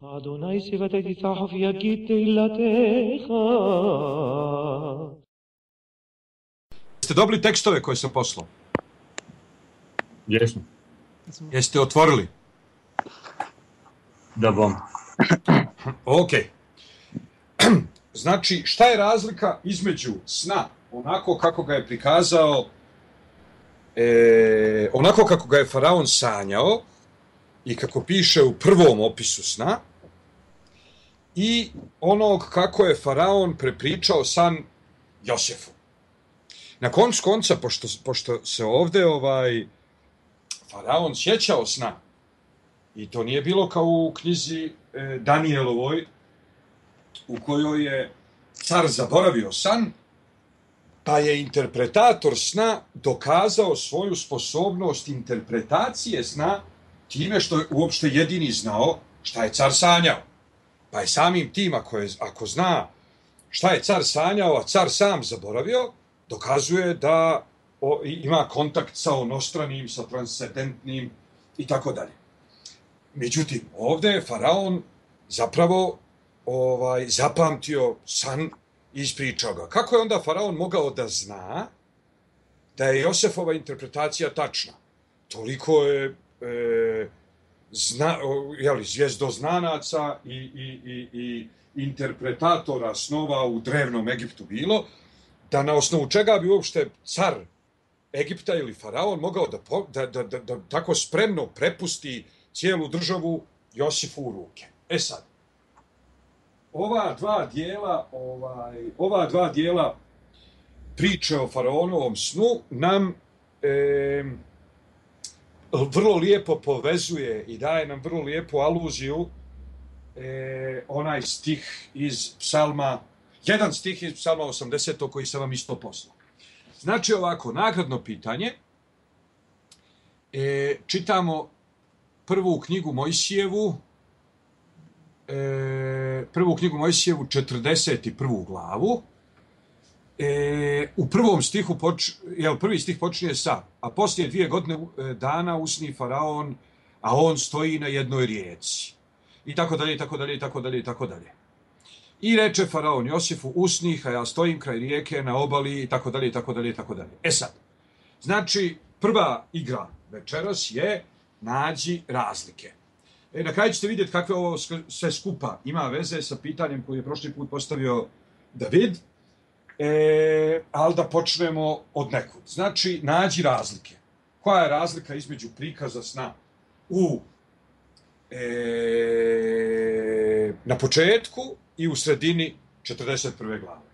אדוני שיבתי תצחף יגיד תהילתך. Jeste dobili tekstove koje sam poslao? Jesmo. Jeste otvorili? Da bom. Ok. Znači, šta je razlika između sna, onako kako ga je prikazao, onako kako ga je faraon sanjao i kako piše u prvom opisu sna, i onog kako je faraon prepričao san Josefu. Na koncu konca, pošto se ovde faraon sjećao sna, i to nije bilo kao u knjizi Danijelovoj, u kojoj je car zaboravio san, pa je interpretator sna dokazao svoju sposobnost interpretacije sna time što je uopšte jedini znao šta je car sanjao. Pa je samim tim, ako zna šta je car sanjao, a car sam zaboravio, dokazuje da ima kontakt sa onostranim, sa transcendentnim i tako dalje. Međutim, ovde je faraon zapravo zapamtio san i ispričao ga. Kako je onda faraon mogao da zna da je Josefova interpretacija tačna? Toliko je zvjezdoznanaca i interpretatora snova u drevnom Egiptu bilo, da na osnovu čega bi uopšte car Egipta ili faraon mogao da tako spremno prepusti cijelu državu Josifu u ruke. E sad, ova dva dijela priče o faraonovom snu nam vrlo lijepo povezuje i daje nam vrlo lijepu aluziju onaj stih iz psalma, jedan stih iz psalma 80. koji sam vam isto poslao. Znači ovako, nagradno pitanje, čitamo prvu knjigu Mojsijevu, 41. glavu. U prvom stihu prvi stih počinje sa: a poslije 2 godine dana usni faraon, a on stoji na jednoj rijeci. I tako dalje, i tako dalje, i tako dalje, i tako dalje. I reče faraon Josifu: usnih, a ja stojim kraj rijeke na obali, i tako dalje, i tako dalje, i tako dalje. E sad, znači, prva igra večeras je nađi razlike. Na kraju ćete vidjeti kakve ovo sve skupa ima veze sa pitanjem koje je prošli put postavio David, ali da počnemo od nekud. Znači, nađi razlike. Koja je razlika između prikaza sna na početku i u sredini 41. glave?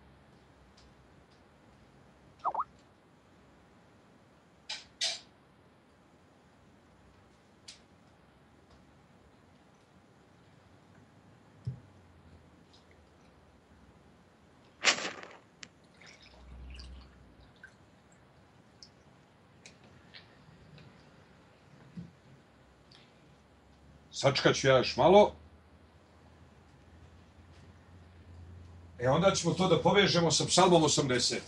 Sačkat ću ja još malo. Onda ćemo to da povežemo sa psalmom 80.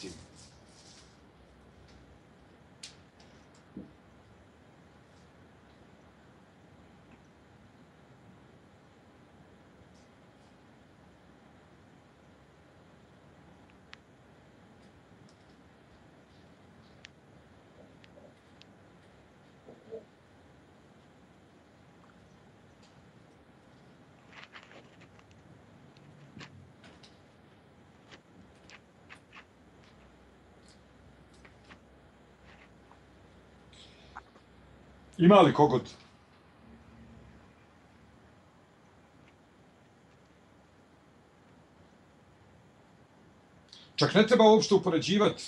Ima li kogod? Čak ne treba uopšte upoređivati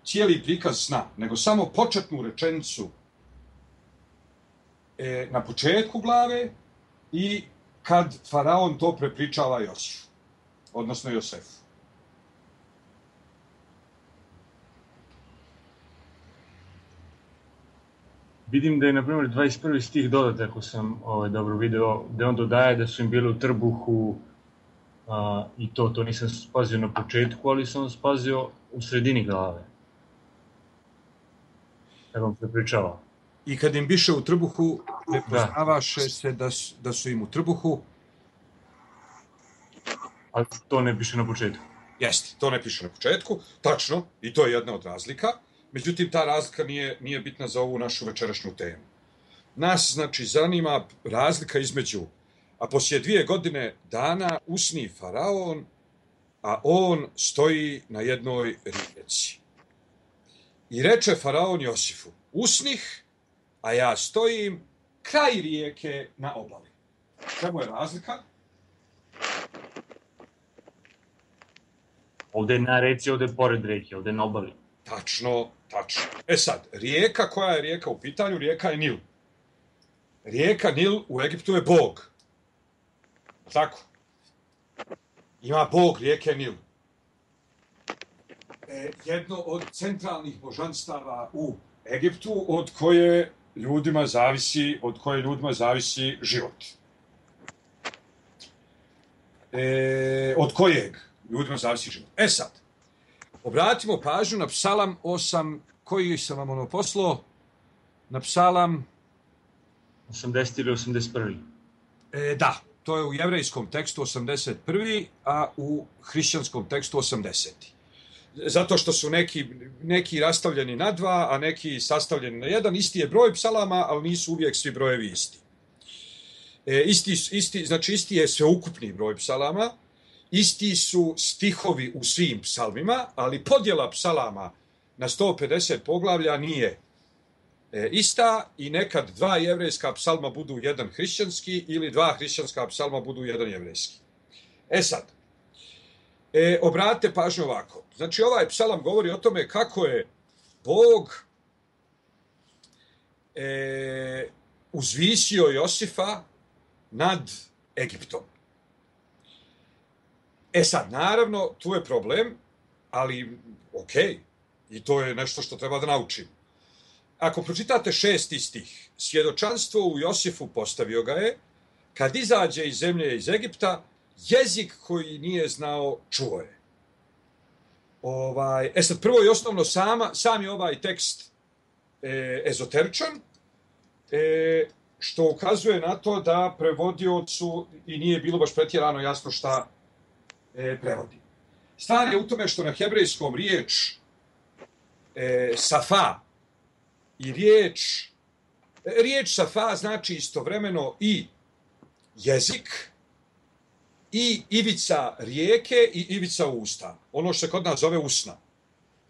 cijeli prikaz sna, nego samo početnu rečenicu na početku glave i kad faraon to prepričava Josifu, odnosno Josefu. Vidim da je, na primjer, 21. stih dodat, ako sam dobro video, da on dodaje da su im bili u trbuhu i to nisam spazio na početku, ali sam spazio u sredini glave. Kad on prepričava. i kad im biše u trbuhu, ne poznavaše se da su im u trbuhu. A to ne piše na početku. Jeste, to ne piše na početku, tačno, i to je jedna od razlika. Međutim, ta razlika nije bitna za ovu našu večerašnju temu. Nas, znači, zanima razlika između, a poslije 2 godine dana usni faraon, a on stoji na jednoj rijeci. I reče faraon Josifu, usnih, a ja stojim kraj rijeke na obali. Čemu je razlika? Ovde je na reci, ovde je pored reke, ovde je na obali. Tačno. Sad, rijeka, koja je rijeka u pitanju? Rijeka je Nil. Rijeka Nil u Egiptu je Bog. Tako? Ima Bog rijeke Nil. Jedno od centralnih božanstava u Egiptu od koje ljudima zavisi život. Od kojeg ljudima zavisi život. Sad, obratimo pažnju na Psalam 8, koji sam vam poslao, na Psalam 80 ili 81. Da, to je u jevrejskom tekstu 81, a u hrišćanskom tekstu 80. Zato što su neki rastavljeni na 2, a neki sastavljeni na 1. Isti je broj psalama, ali nisu uvijek svi brojevi isti. Isti je sveukupni broj psalama, isti su stihovi u svim psalmima, ali podjela psalama na 150 poglavlja nije ista i nekad 2 jevrejska psalma budu 1 hrišćanski ili 2 hrišćanska psalma budu 1 jevrejski. Sad, obratite pažnju ovako. Znači, ovaj psalam govori o tome kako je Bog uzvisio Josifa nad Egiptom. Sad, naravno, tu je problem, ali okej, i to je nešto što treba da naučimo. Ako pročitate 6. stih, svjedočanstvo u Josifu postavio ga je, kad izađe iz zemlje iz Egipta, jezik koji nije znao čuo je. Sad, prvo i osnovno, sam je ovaj tekst ezoteričan, što ukazuje na to da prevodiocu i nije bilo baš pretjerano jasno šta prevodi. Stvar je u tome što na hebrejskom riječ safa i riječ safa znači istovremeno i jezik, i ivica rijeke i ivica usta. Ono što se kod nas zove usna.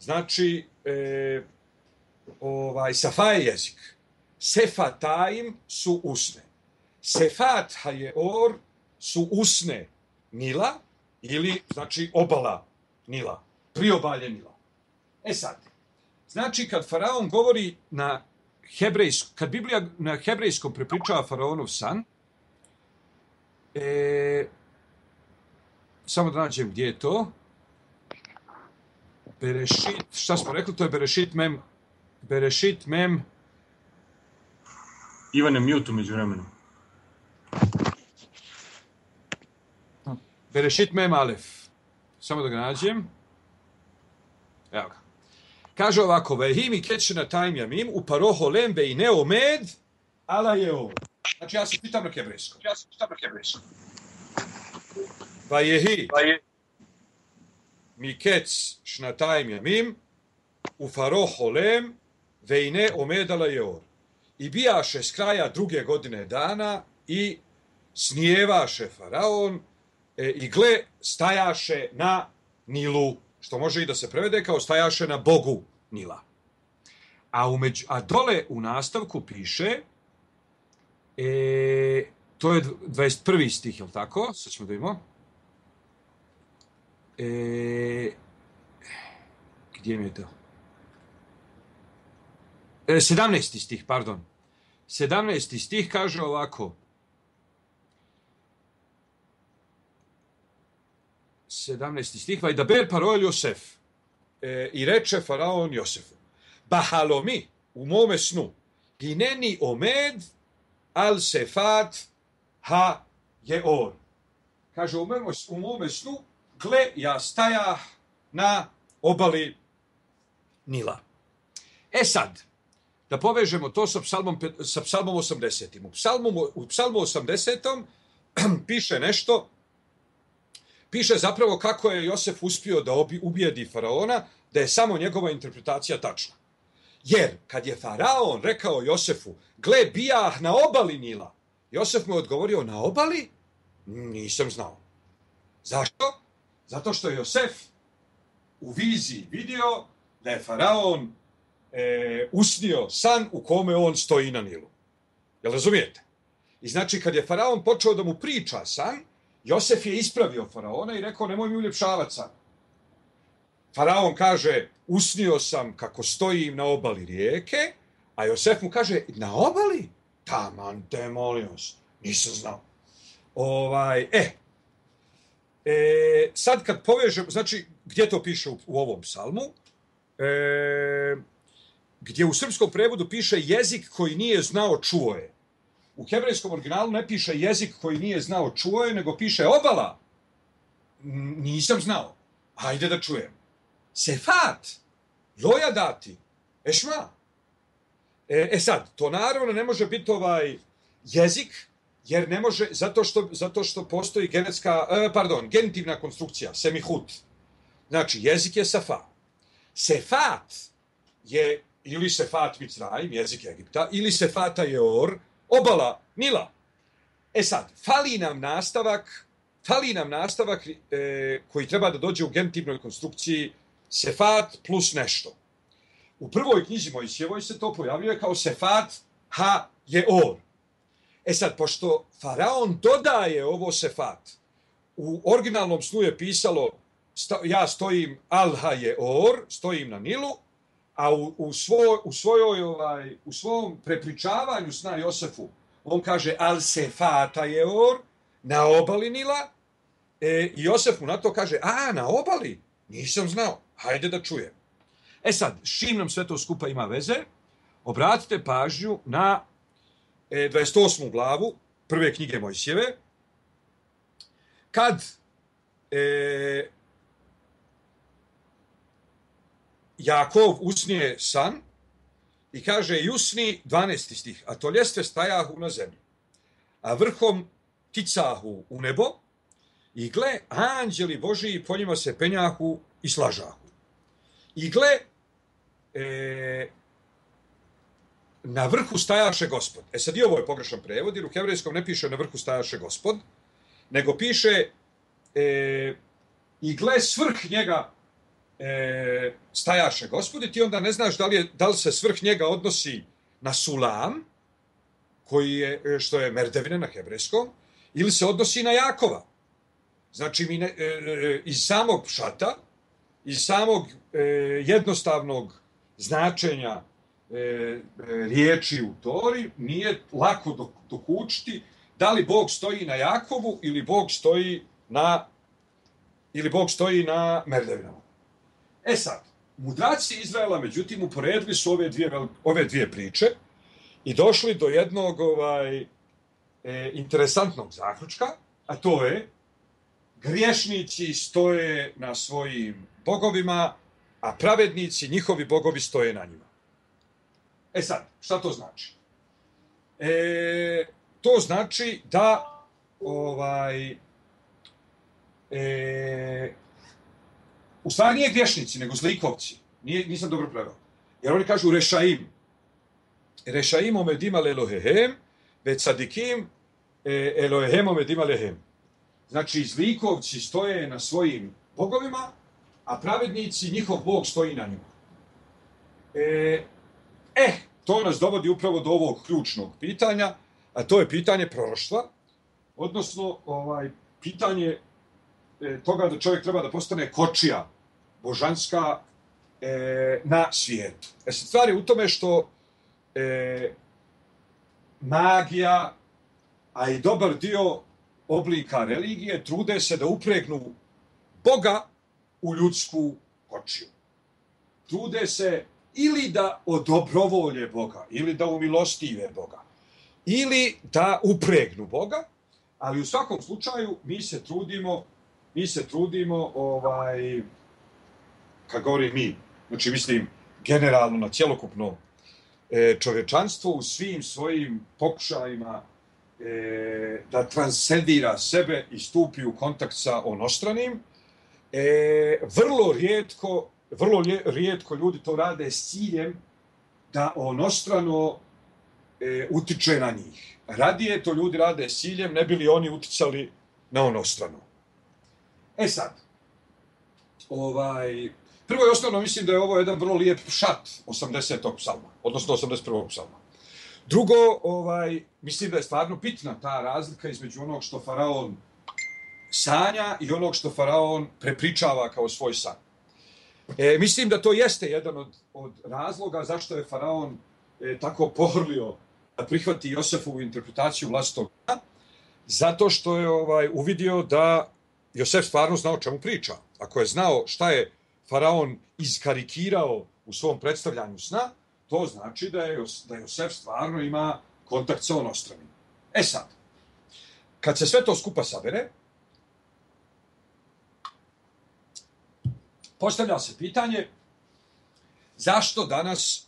Znači, safa je jezik. Sefataim su usne. Sefat hajeor su usne Nila, ili, znači, obala Nila, priobalje Nila. Sad, znači, kad faraon govori na hebrejskom, kad Biblija na hebrejskom prepričava faraonov san, samo da nađem gdje je to. Berešit, šta smo rekli, to je Berešit mem. Ivan je mute među vremenom. Berešit mem alef. Samo da ga nađem. Evo ga. Kaže ovako, vehimi kečena tajm jamim, u paroho lembe i neomed, ala je ovo. Znači, ja se pitam na hebrejskom. Vajehi mikec šnatajm jamim, u faroho lem, vejne omedala je or. I bijaše s kraja 2. godine dana i snijevaše faraon i gle, stajaše na Nilu, što može i da se prevede kao stajaše na Bogu Nila. A dole u nastavku piše, to je 21. stih, je li tako? Sad ćemo da imamo. Gdje mi je to? 17. stih, pardon. 17. stih kaže ovako. 17. stih, vajdaber parol Josef. I reče faraon Josefu, bahalomi, u mome snu, gineni omed al sefat ha je on. Kaže, u mome snu, gle, ja stajah na obali Nila. Sad, da povežemo to sa psalmom 80. U psalmu 80. piše nešto, piše zapravo kako je Josef uspio da ubijedi faraona, da je samo njegova interpretacija tačna. Jer kad je faraon rekao Josefu, gle, bijah na obali Nila, Josef mu je odgovorio, na obali? Nisam znao. Zašto? Zato što je Josef u viziji vidio da je faraon usnio san u kome on stoji na Nilu. Jel razumijete? I znači kad je faraon počeo da mu priča san, Josef je ispravio faraona i rekao, nemoj mi uljepšavati san. Faraon kaže, usnio sam kako stojim na obali rijeke, a Josef mu kaže, na obali? Taman te, molim vas, nisam znao. Sad kad povežem, znači, gdje to piše u ovom psalmu? Gdje u srpskom prevodu piše jezik koji nije znao, čuo je. U hebrejskom originalu ne piše jezik koji nije znao, čuo je, nego piše obala. Nisam znao. Hajde da čujem. Sefat, loja dati, ešma. Sad, to naravno ne može biti jezik, jer ne može, zato što postoji genitivna konstrukcija, semihut. Znači, jezik je safa. Sefat je ili Sefat Micraim, jezik Egipta, ili Sefata Jeor, obala Nila. Sad, fali nam nastavak koji treba da dođe u genitivnoj konstrukciji Sefat plus nešto. U prvoj knjizi Mojsijevoj se to pojavljuje kao Sefat ha Jeor. Sad, pošto faraon dodaje ovo Sefat, u originalnom snu je pisalo ja stojim al ha Jeor, stojim na Nilu, a u svom prepričavanju sna Josefu, on kaže al Sefata Jeor, na obali Nila, i Josef mu na to kaže, na obali? Nisam znao, hajde da čujem. Sad, s čim nam sve to skupa ima veze? Obratite pažnju na 28. glavu prve knjige Mojsijeve, kad Jakov usnije san i kaže i usni, 12. stih, a to ljestve stajahu na zemlji, a vrhom ticahu u nebo, i gle, anđeli Božiji po njima se penjahu i slažahu. I gle, na vrhu stajaše Gospod. Sad i ovo je pogrešan prevod, jer u hebrejskom ne piše na vrhu stajaše Gospod, nego piše i gle, svrh njega stajaše Gospod, i ti onda ne znaš da li se svrh njega odnosi na Sulam, što je merdevina na hebrejskom, ili se odnosi na Jakova. Znači, iz samog pšata, iz samog jednostavnog značenja riječi u Tori, nije lako dokučiti da li Bog stoji na Jakovu ili Bog stoji na merdevinama. Sad, mudraci Izraela, međutim, uporedili su ove dvije priče i došli do jednog interesantnog zaključka, a to je griješnici stoje na svojim bogovima, a pravednici, njihovi bogovi, stoje na njima. Sad, šta to znači? To znači da u stvari nije griješnici, nego zlikovci. Nisam dobro preveo. Jer oni kažu rešaim. Rešaim omedim Elohehem, ve cadikim Elohehem omedim alehem. Znači, zlikovci stoje na svojim bogovima, a pravednici, njihov bog stoji na njima. To nas dovodi upravo do ovog ključnog pitanja, a to je pitanje proroštva, odnosno pitanje toga da čovjek treba da postane kočija božanska na svijetu. Stvar je u tome što magija, a i dobar dio oblika religije trude se da upregnu Boga u ljudsku kočiju. Trude se ili da odobrovolje Boga, ili da umilostive Boga, ili da upregnu Boga, ali u svakom slučaju mi se trudimo, kad govorim mi, znači mislim generalno na cjelokupno čovječanstvo u svim svojim pokušajima da transcendira sebe i stupi u kontakt sa onostranim. Vrlo rijetko ljudi to rade s ciljem da onostrano utiče na njih. Radije to ljudi rade s ciljem, ne bi li oni uticali na onostrano. Sad, prvo i osnovno mislim da je ovo jedan vrlo lijep šat 80. psalma, odnosno 81. psalma. Drugo, mislim da je stvarno bitna ta razlika između onog što faraon sanja i onog što faraon prepričava kao svoj san. Mislim da to jeste jedan od razloga zašto je faraon tako pohrlio da prihvati Josefovu interpretaciju vlastitog sna, zato što je uvidio da Josef stvarno znao o čemu priča. Ako je znao šta je faraon iskarikirao u svom predstavljanju sna, to znači da Josef stvarno ima kontakt sa onostranim. Sad, kad se sve to skupa sabere, postavlja se pitanje zašto danas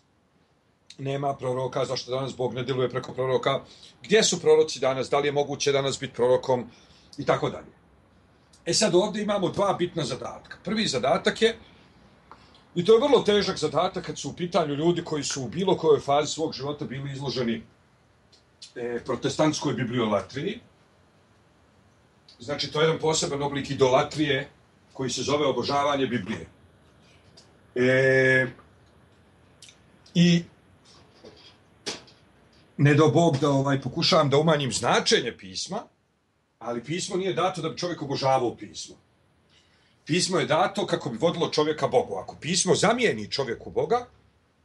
nema proroka, zašto danas Bog ne djeluje preko proroka, gdje su proroci danas, da li je moguće danas biti prorokom i tako dalje. Sad ovdje imamo dva bitna zadatka. Prvi zadatak je, i to je vrlo težak zadatak kad su u pitanju ljudi koji su u bilo kojoj fazi svog života bili izloženi protestantskoj bibliolatriji. Znači, to je jedan poseban oblik idolatrije koji se zove obožavanje Biblije. I ne do Bog da pokušavam da umanjim značenje pisma, ali pismo nije dato da bi čovjek obožavao pismo. Pismo je dato kako bi vodilo čovjeka Bogu. Ako pismo zamijeni čovjeku Boga,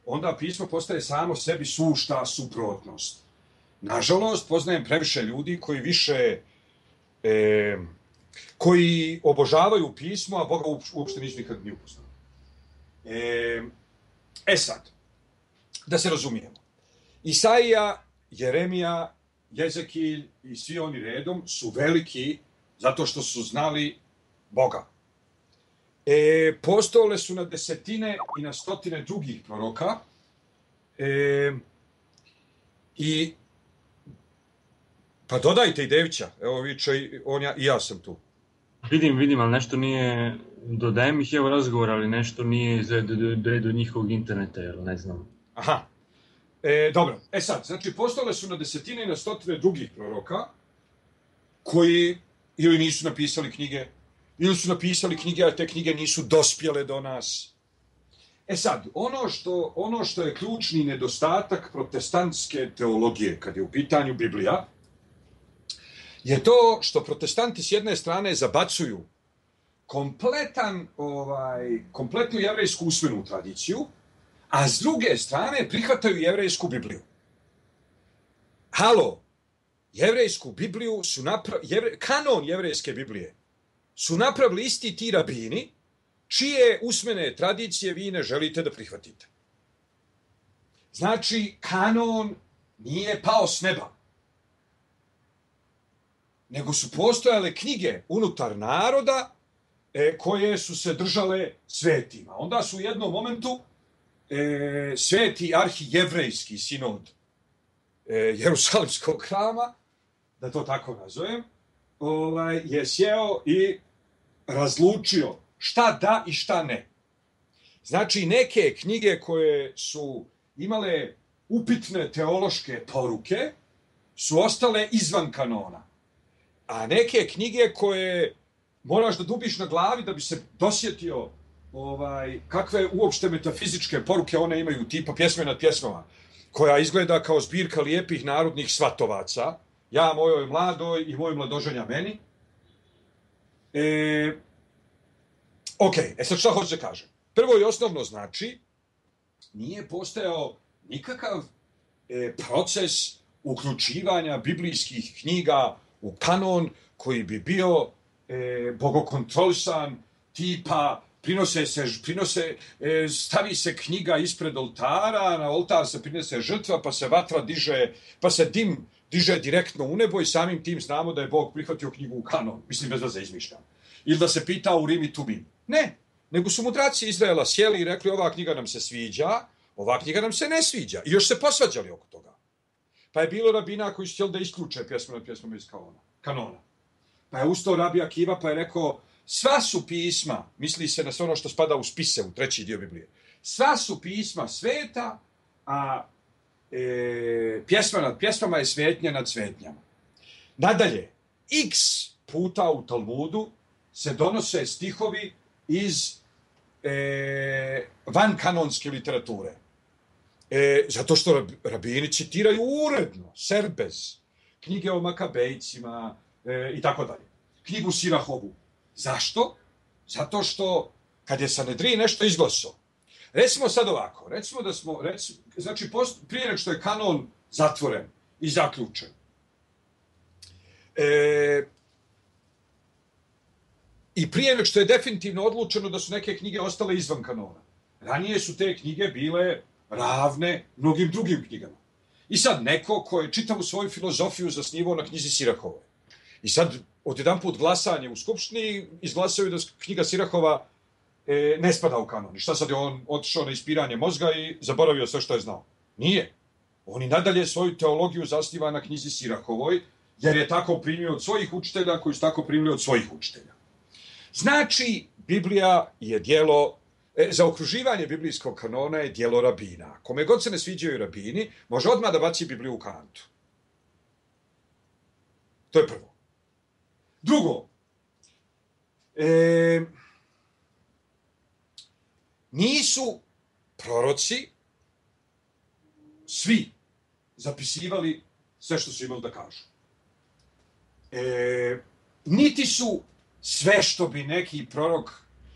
onda pismo postaje samo sebi sušta suprotnost. Nažalost, poznajem previše ljudi koji obožavaju pismo, a Boga uopšte nisu nikad ni upoznali. Sad, da se razumijemo. Isaija, Jeremija, Jezekilj i svi oni redom su veliki zato što su znali Boga. Postojale su na desetine i na stotine drugih proroka pa dodajte i Devića, evo viče, i ja sam tu. Vidim, ali nešto nije, dodajem ih evo razgovor, ali nešto nije do njihovog interneta, jer ne znam. Aha. Dobro, sad, znači postojale su na desetine i na stotine drugih proroka koji ili nisu napisali knjige, ili su napisali knjige, a te knjige nisu dospjele do nas. Sad, ono što je ključni nedostatak protestantske teologije, kad je u pitanju Biblija, je to što protestanti s jedne strane zabacuju kompletnu jevrejsku usmenu tradiciju, a s druge strane prihvataju jevrejsku Bibliju. Jevrejsku Bibliju kanon jevrejske Biblije su napravili isti ti rabini, čije usmene tradicije vi ne želite da prihvatite. Znači, kanon nije pao s neba, nego su postojale knjige unutar naroda koje su se držale svetima. Onda su u jednom momentu sveti arhijevrejski sinod Jerusalimskog hrama, da to tako nazovem, je sjeo i razlučio šta da i šta ne. Znači, neke knjige koje su imale upitne teološke poruke su ostale izvan kanona. A neke knjige koje moraš da dubiš na glavi da bi se dosjetio kakve uopšte metafizičke poruke one imaju, tipa Pjesme nad pjesmama, koja izgleda kao zbirka lijepih narodnih svatovaca, ja mojoj mladoj i moj mladoženja meni. Sad šta hoću da kažem? Prvo i osnovno znači, nije postojao nikakav proces uključivanja biblijskih knjiga u kanon koji bi bio bogokontrolisan, tipa stavi se knjiga ispred oltara, na oltar se prinese žrtva, pa se vatra diže, pa se dim diže direktno u nebo i samim tim znamo da je Bog prihvatio knjigu u kanon. Mislim, bez da se izmišljam. Ili da se pita u Rim i Tumim. Ne, nego su mudraci Izraela sjeli i rekli ova knjiga nam se sviđa, ova knjiga nam se ne sviđa. I još se posvađali oko toga. Pa je bilo rabina koji su htjeli da isključe pjesmu nad pjesmom iz kanona. Pa je ustao Rabi Akiva pa je rekao, sva su pisma, misli se na sve ono što spada u spise, u 3. dio Biblije, sva su pisma sveta, a pjesma nad pjesmama je svetnja nad svetnjama. Nadalje, x puta u Talmudu se donose stihovi iz vankanonske literature. Zato što rabini citiraju uredno, serbez, knjige o Makabejcima i tako dalje. Knjigu Sirahovu. Zašto? Zato što kad je Sanedrin nešto izglasao, recimo sad ovako, recimo da smo, znači prije nego što je kanon zatvoren i zaključen, i prije nego što je definitivno odlučeno da su neke knjige ostale izvan kanona. Ranije su te knjige bile ravne mnogim drugim knjigama. I sad neko ko je čitavu svoju filozofiju zasnivao na knjizi Sirahove. I sad odjedanput glasanje u skupštini izglasaju da knjiga Sirahova ne spada u kanon. I šta sad je on otišao na ispiranje mozga i zaboravio sve što je znao? Nije. On i nadalje svoju teologiju zasniva na knjizi Sirahovoj, jer je tako primio od svojih učitelja koji su tako primili od svojih učitelja. Znači, Biblija je djelo, zaokruživanje biblijskog kanona je djelo rabina. Kome god se ne sviđaju rabini, može odmah da baci Bibliju u kantu. To je prvo. Drugo, nisu proroci svi zapisivali sve što su imali da kažu. Niti su sve što bi neki prorok,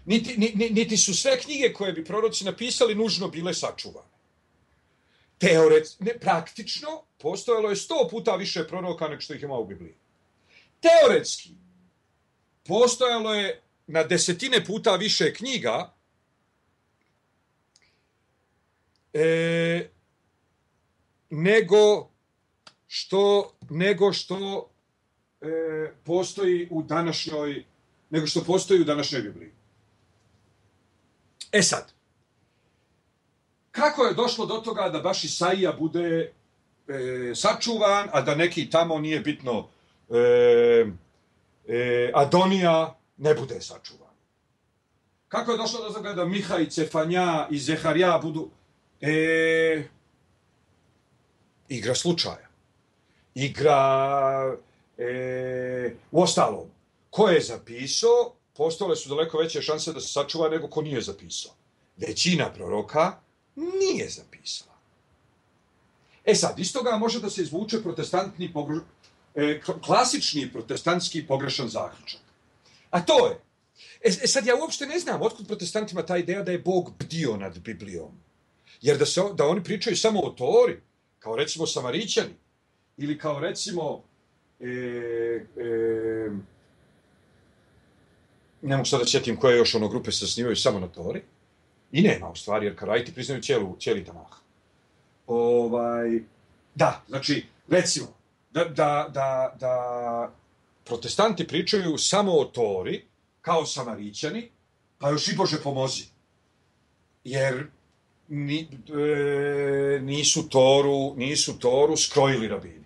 niti su sve knjige koje bi proroci napisali nužno bile sačuvane. Praktično, postojalo je 100 puta više proroka nego što ih ima u Bibliji. Teoretski, postojalo je na desetine puta više knjiga nego što postoji u današnjoj Bibliji. Sad, kako je došlo do toga da baš Isaija bude sačuvan, a da neki tamo nije bitno Adonija ne bude sačuvan? Kako je došlo do toga da Miha i Cefanja i Zeharija budu igra slučaja? Uostalom, ko je zapisao, postojale su daleko veće šanse da se sačuva nego ko nije zapisao. Većina proroka nije zapisala. Sad, iz toga može da se izvuče klasični protestantski pogrešan zaključak. A to je, sad ja uopšte ne znam otkud protestantima ta ideja da je Bog bdio nad Biblijom. Jer da oni pričaju samo o Tori, kao recimo Samarićani, ili kao recimo ne mogu sad da sjetim koje još grupe se zasnivaju samo na Tori. I nema u stvari, jer Karajti priznaju cijeli Tanah. Da, znači, recimo, da protestanti pričaju samo o Tori, kao Samarićani, pa još i Bože pomozi. Jer nisu Toru skrojili rabini.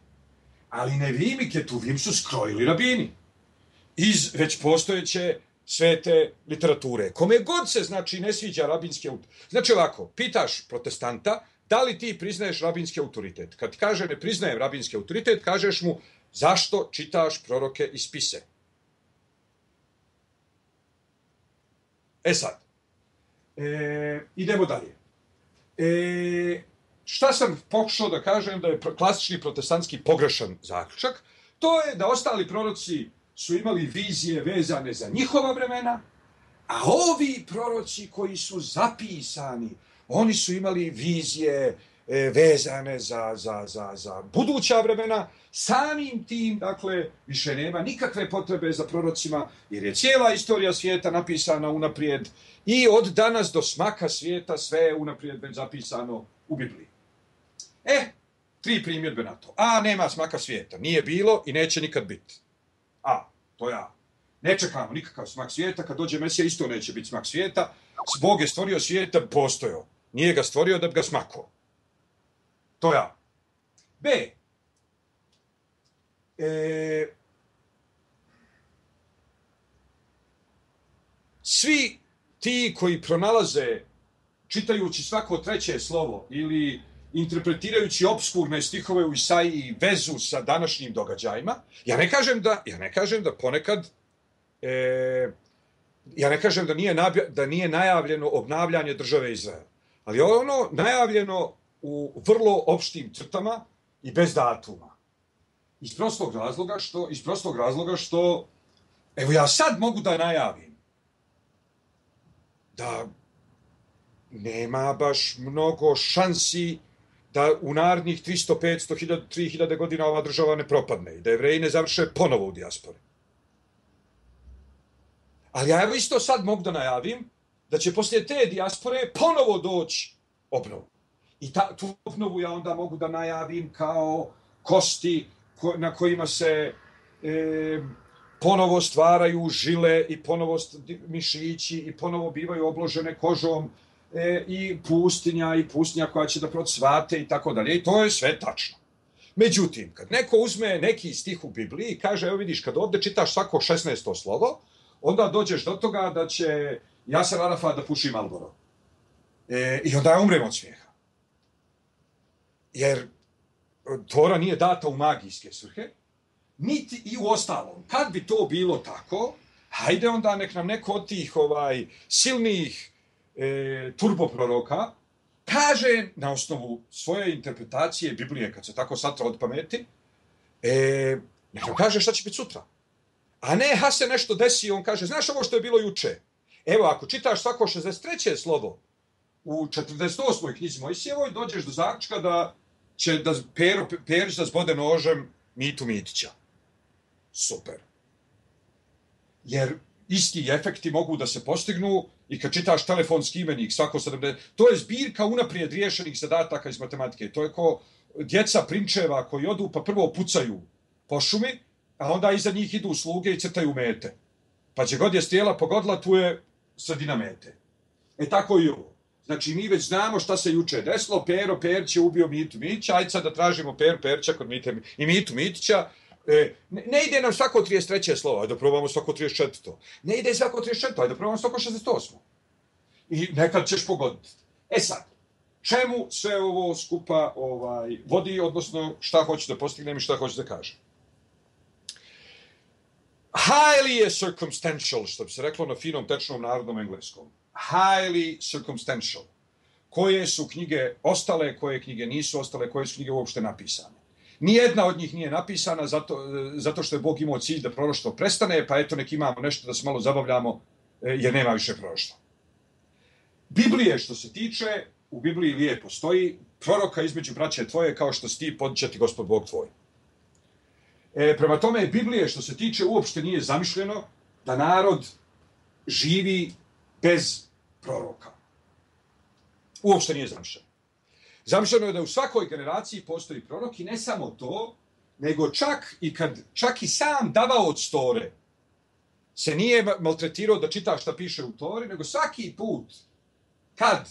Ali Nevim i Ketuvim su skrojili rabini. Iz već postojeće svete literature. Kome god se, znači, ne sviđa rabinski autoritet. Znači ovako, pitaš protestanta, da li ti priznaješ rabinski autoritet? Kad kaže ne priznajem rabinski autoritet, kažeš mu zašto čitaš proroke i spise? Sad, idemo dalje. Šta sam pokušao da kažem da je klasični protestantski pogrešan zaključak? To je da ostali proroci su imali vizije vezane za njihova vremena, a ovi proroci koji su zapisani, oni su imali vizije vezane za buduća vremena. Samim tim, dakle, više nema nikakve potrebe za prorocima, jer je cijela istorija svijeta napisana unaprijed i od danas do smaka svijeta sve je unaprijed već zapisano u Bibliji. 3 primjedbe na to. Nema smaka svijeta. Nije bilo i neće nikad biti. To ja. Ne čekamo nikakav smak svijeta. Kad dođe Mesija, isto neće biti smak svijeta. Bog je stvorio svijeta, postojao. Nije ga stvorio da bi ga smakao. To je A. B. Svi ti koji pronalaze, čitajući svako treće slovo ili interpretirajući obskurne stihove u Isaiji vezu sa današnjim događajima, ja ne kažem da ponekad ja ne kažem da nije najavljeno obnavljanje države Izrael, ali je ono najavljeno u vrlo opštim crtama i bez datuma. Iz prostog razloga što evo ja sad mogu da najavim da nema baš mnogo šansi da u narednih 300, 500, 3000 godina ova država ne propadne i da Jevreji ne završe ponovo u dijaspori. Ali ja evo isto sad mogu da najavim da će poslije te dijaspore ponovo doći obnovu. I tu obnovu ja onda mogu da najavim kao kosti na kojima se ponovo stvaraju žile i ponovo mišići i ponovo bivaju obložene kožom i pustinja koja će da procvate i tako dalje. I to je sve tačno. Međutim, kad neko uzme neki stih u Bibliji i kaže, evo vidiš, kad ovdje čitaš svako 16. slovo, onda dođeš do toga da će Jaser Arafat da puši Marlboro. I onda ja umrem od smijeha. Jer Tora nije data u magijske svrhe, niti i u ostalom. Kad bi to bilo tako, hajde onda nek nam neko od tih silnih turboproroka kaže na osnovu svoje interpretacije Biblije, kad se tako satra od pameti, nek nam kaže šta će biti sutra. A ne, se nešto desi, on kaže, znaš ovo što je bilo juče? Evo, ako čitaš svako 63. slovo u 48. knjizi Mojsijevoj, dođeš do zaključka da će Perić da zbode nožem Mitu Mitića. Super. Jer isti efekti mogu da se postignu i kad čitaš telefonski imenik svako 70. To je zbirka unaprijed riješenih zadataka iz matematike. To je ko djeca prinčeva koji odu pa prvo pucaju po šumi, a onda iza njih idu sluge i crtaju mete. Pa će god je strijela pogodila, tu je sredina mete. Tako i ovo. Znači, mi već znamo šta se juče desilo. Pero Perić je ubio Mitu Mitića, ajde sad da tražimo Peru Perića kod i Mitu Mitića. Ne ide nam svako 33. slovo, ajde da probamo svako 34. Ne ide svako 34. Ajde da probamo svako 68. I nekad ćeš pogoditi. Sad, čemu sve ovo skupa vodi, odnosno šta hoću da postignem i šta hoću da kažem? Highly je circumstantial, što bi se reklo na finom, tečnom narodnom engleskom. Highly circumstantial. Koje su knjige ostale, koje knjige nisu ostale, koje su knjige uopšte napisane. Nijedna od njih nije napisana zato što je Bog imao cilj da proroštvo prestane, pa eto nek imamo nešto da se malo zabavljamo, jer nema više proroštva. Biblije što se tiče, u Bibliji lijepo stoji, proroka između braće tvoje kao što si ti, podiće ti Gospod Bog tvoj. Prema tome, Biblije što se tiče uopšte nije zamišljeno da narod živi bez proroka. Uopšte nije zamišljeno. Zamišljeno je da u svakoj generaciji postoji prorok i ne samo to, nego čak i sam davaoc Tore se nije maltretirao da čita šta piše u Tori, nego svaki put kad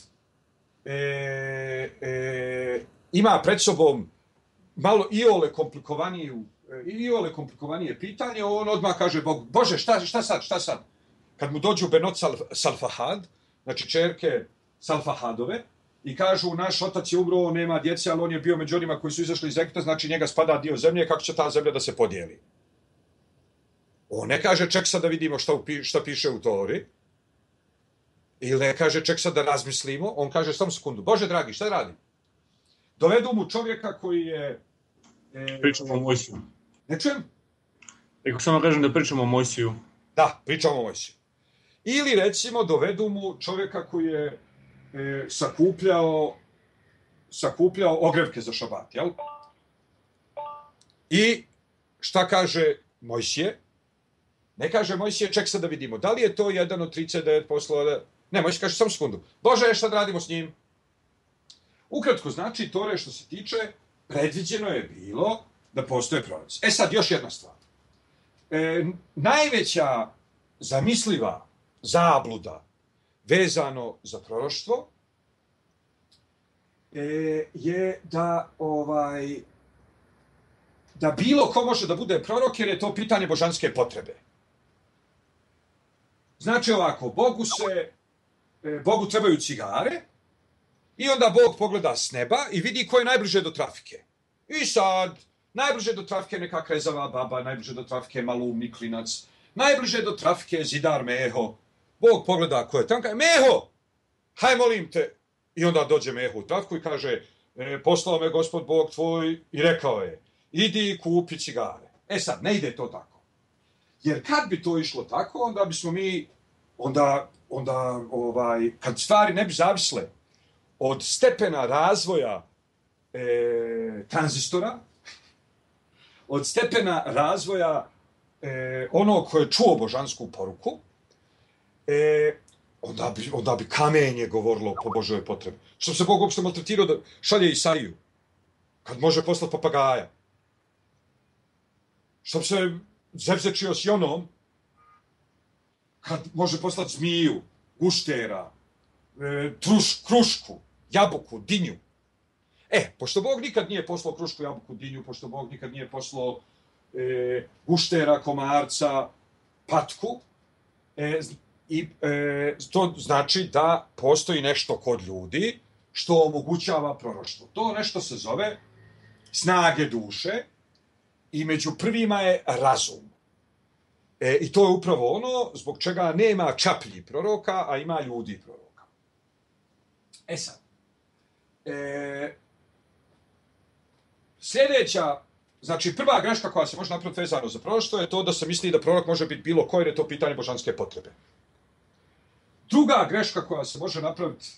ima pred sobom malo iole komplikovanije pitanje, on odmah kaže Bog, Bože, šta sad? Kad mu dođu Benot Salfahad, znači čerke Salfahadove, i kažu, naš otac je umro, nema djece, ali on je bio među onima koji su izašli iz Egipta, znači njega spada dio zemlje, kako će ta zemlja da se podijeli? On ne kaže, ček sad da vidimo šta piše u Tori, ili ne kaže, ček sad da razmislimo, on kaže, samo sekundu, Bože dragi, šta radim? Dovedu mu čovjeka koji je... Pričamo o Mojsiju. Ne čujem? Eko samo kažem da pričamo o Mojsiju. Da, pričamo o Mojsiju. Ili recimo dovedu mu čovjeka koji je sakupljao ogrevke za šabat, jel? I šta kaže Mojsije? Ne kaže Mojsije, ček sad da vidimo, da li je to jedan od 39 poslova? Ne, Mojsije kaže, samo sekundu. Bože, šta da radimo s njim? Ukratko znači, Tore što se tiče, predviđeno je bilo da postoje proroci. Sad, još jedna stvar. Najveća zamisliva zabluda vezano za proroštvo je da bilo ko može da bude prorok, jer je to pitanje božanske potrebe. Znači ovako, Bogu trebaju cigare i onda Bog pogleda s neba i vidi ko je najbliže do trafike. I sad, najbliže do trafike neka krezava baba, najbliže do trafike malumni klinac, najbliže do trafike zidar Meho. Bog pogleda ko je tamo, kaže, Meho, haj molim te. I onda dođe Meho u trafiku i kaže, poslao me Gospod Bog tvoj i rekao je, idi kupi cigare. Sad, ne ide to tako. Jer kad bi to išlo tako, onda bismo mi, kad stvari ne bi zavisle od stepena razvoja tranzistora, od stepena razvoja onog ko je čuo božansku poruku, onda bi kamenje govorilo po Božoj potrebi. Što se Bog uopšte maltretirao da šalje Isaiju, kad može poslati papagaja. Što se zevzečio s Jonom, kad može poslati zmiju, guštera, krušku, jabuku, dinju. Pošto Bog nikad nije poslao krušku, jabuku, dinju, pošto Bog nikad nije poslao guštera, komarca, patku, to znači da postoji nešto kod ljudi što omogućava proroštvo. To nešto se zove snage duše i među prvima je razum. I to je upravo ono zbog čega nema čaplji proroka, a ima ljudi proroka. Sad. Sljedeća, znači prva greška koja se može napraviti vezano za proroštvo je to da se misli da prorok može biti bilo ko, jer je to pitanje božanske potrebe. Druga greška koja se može napraviti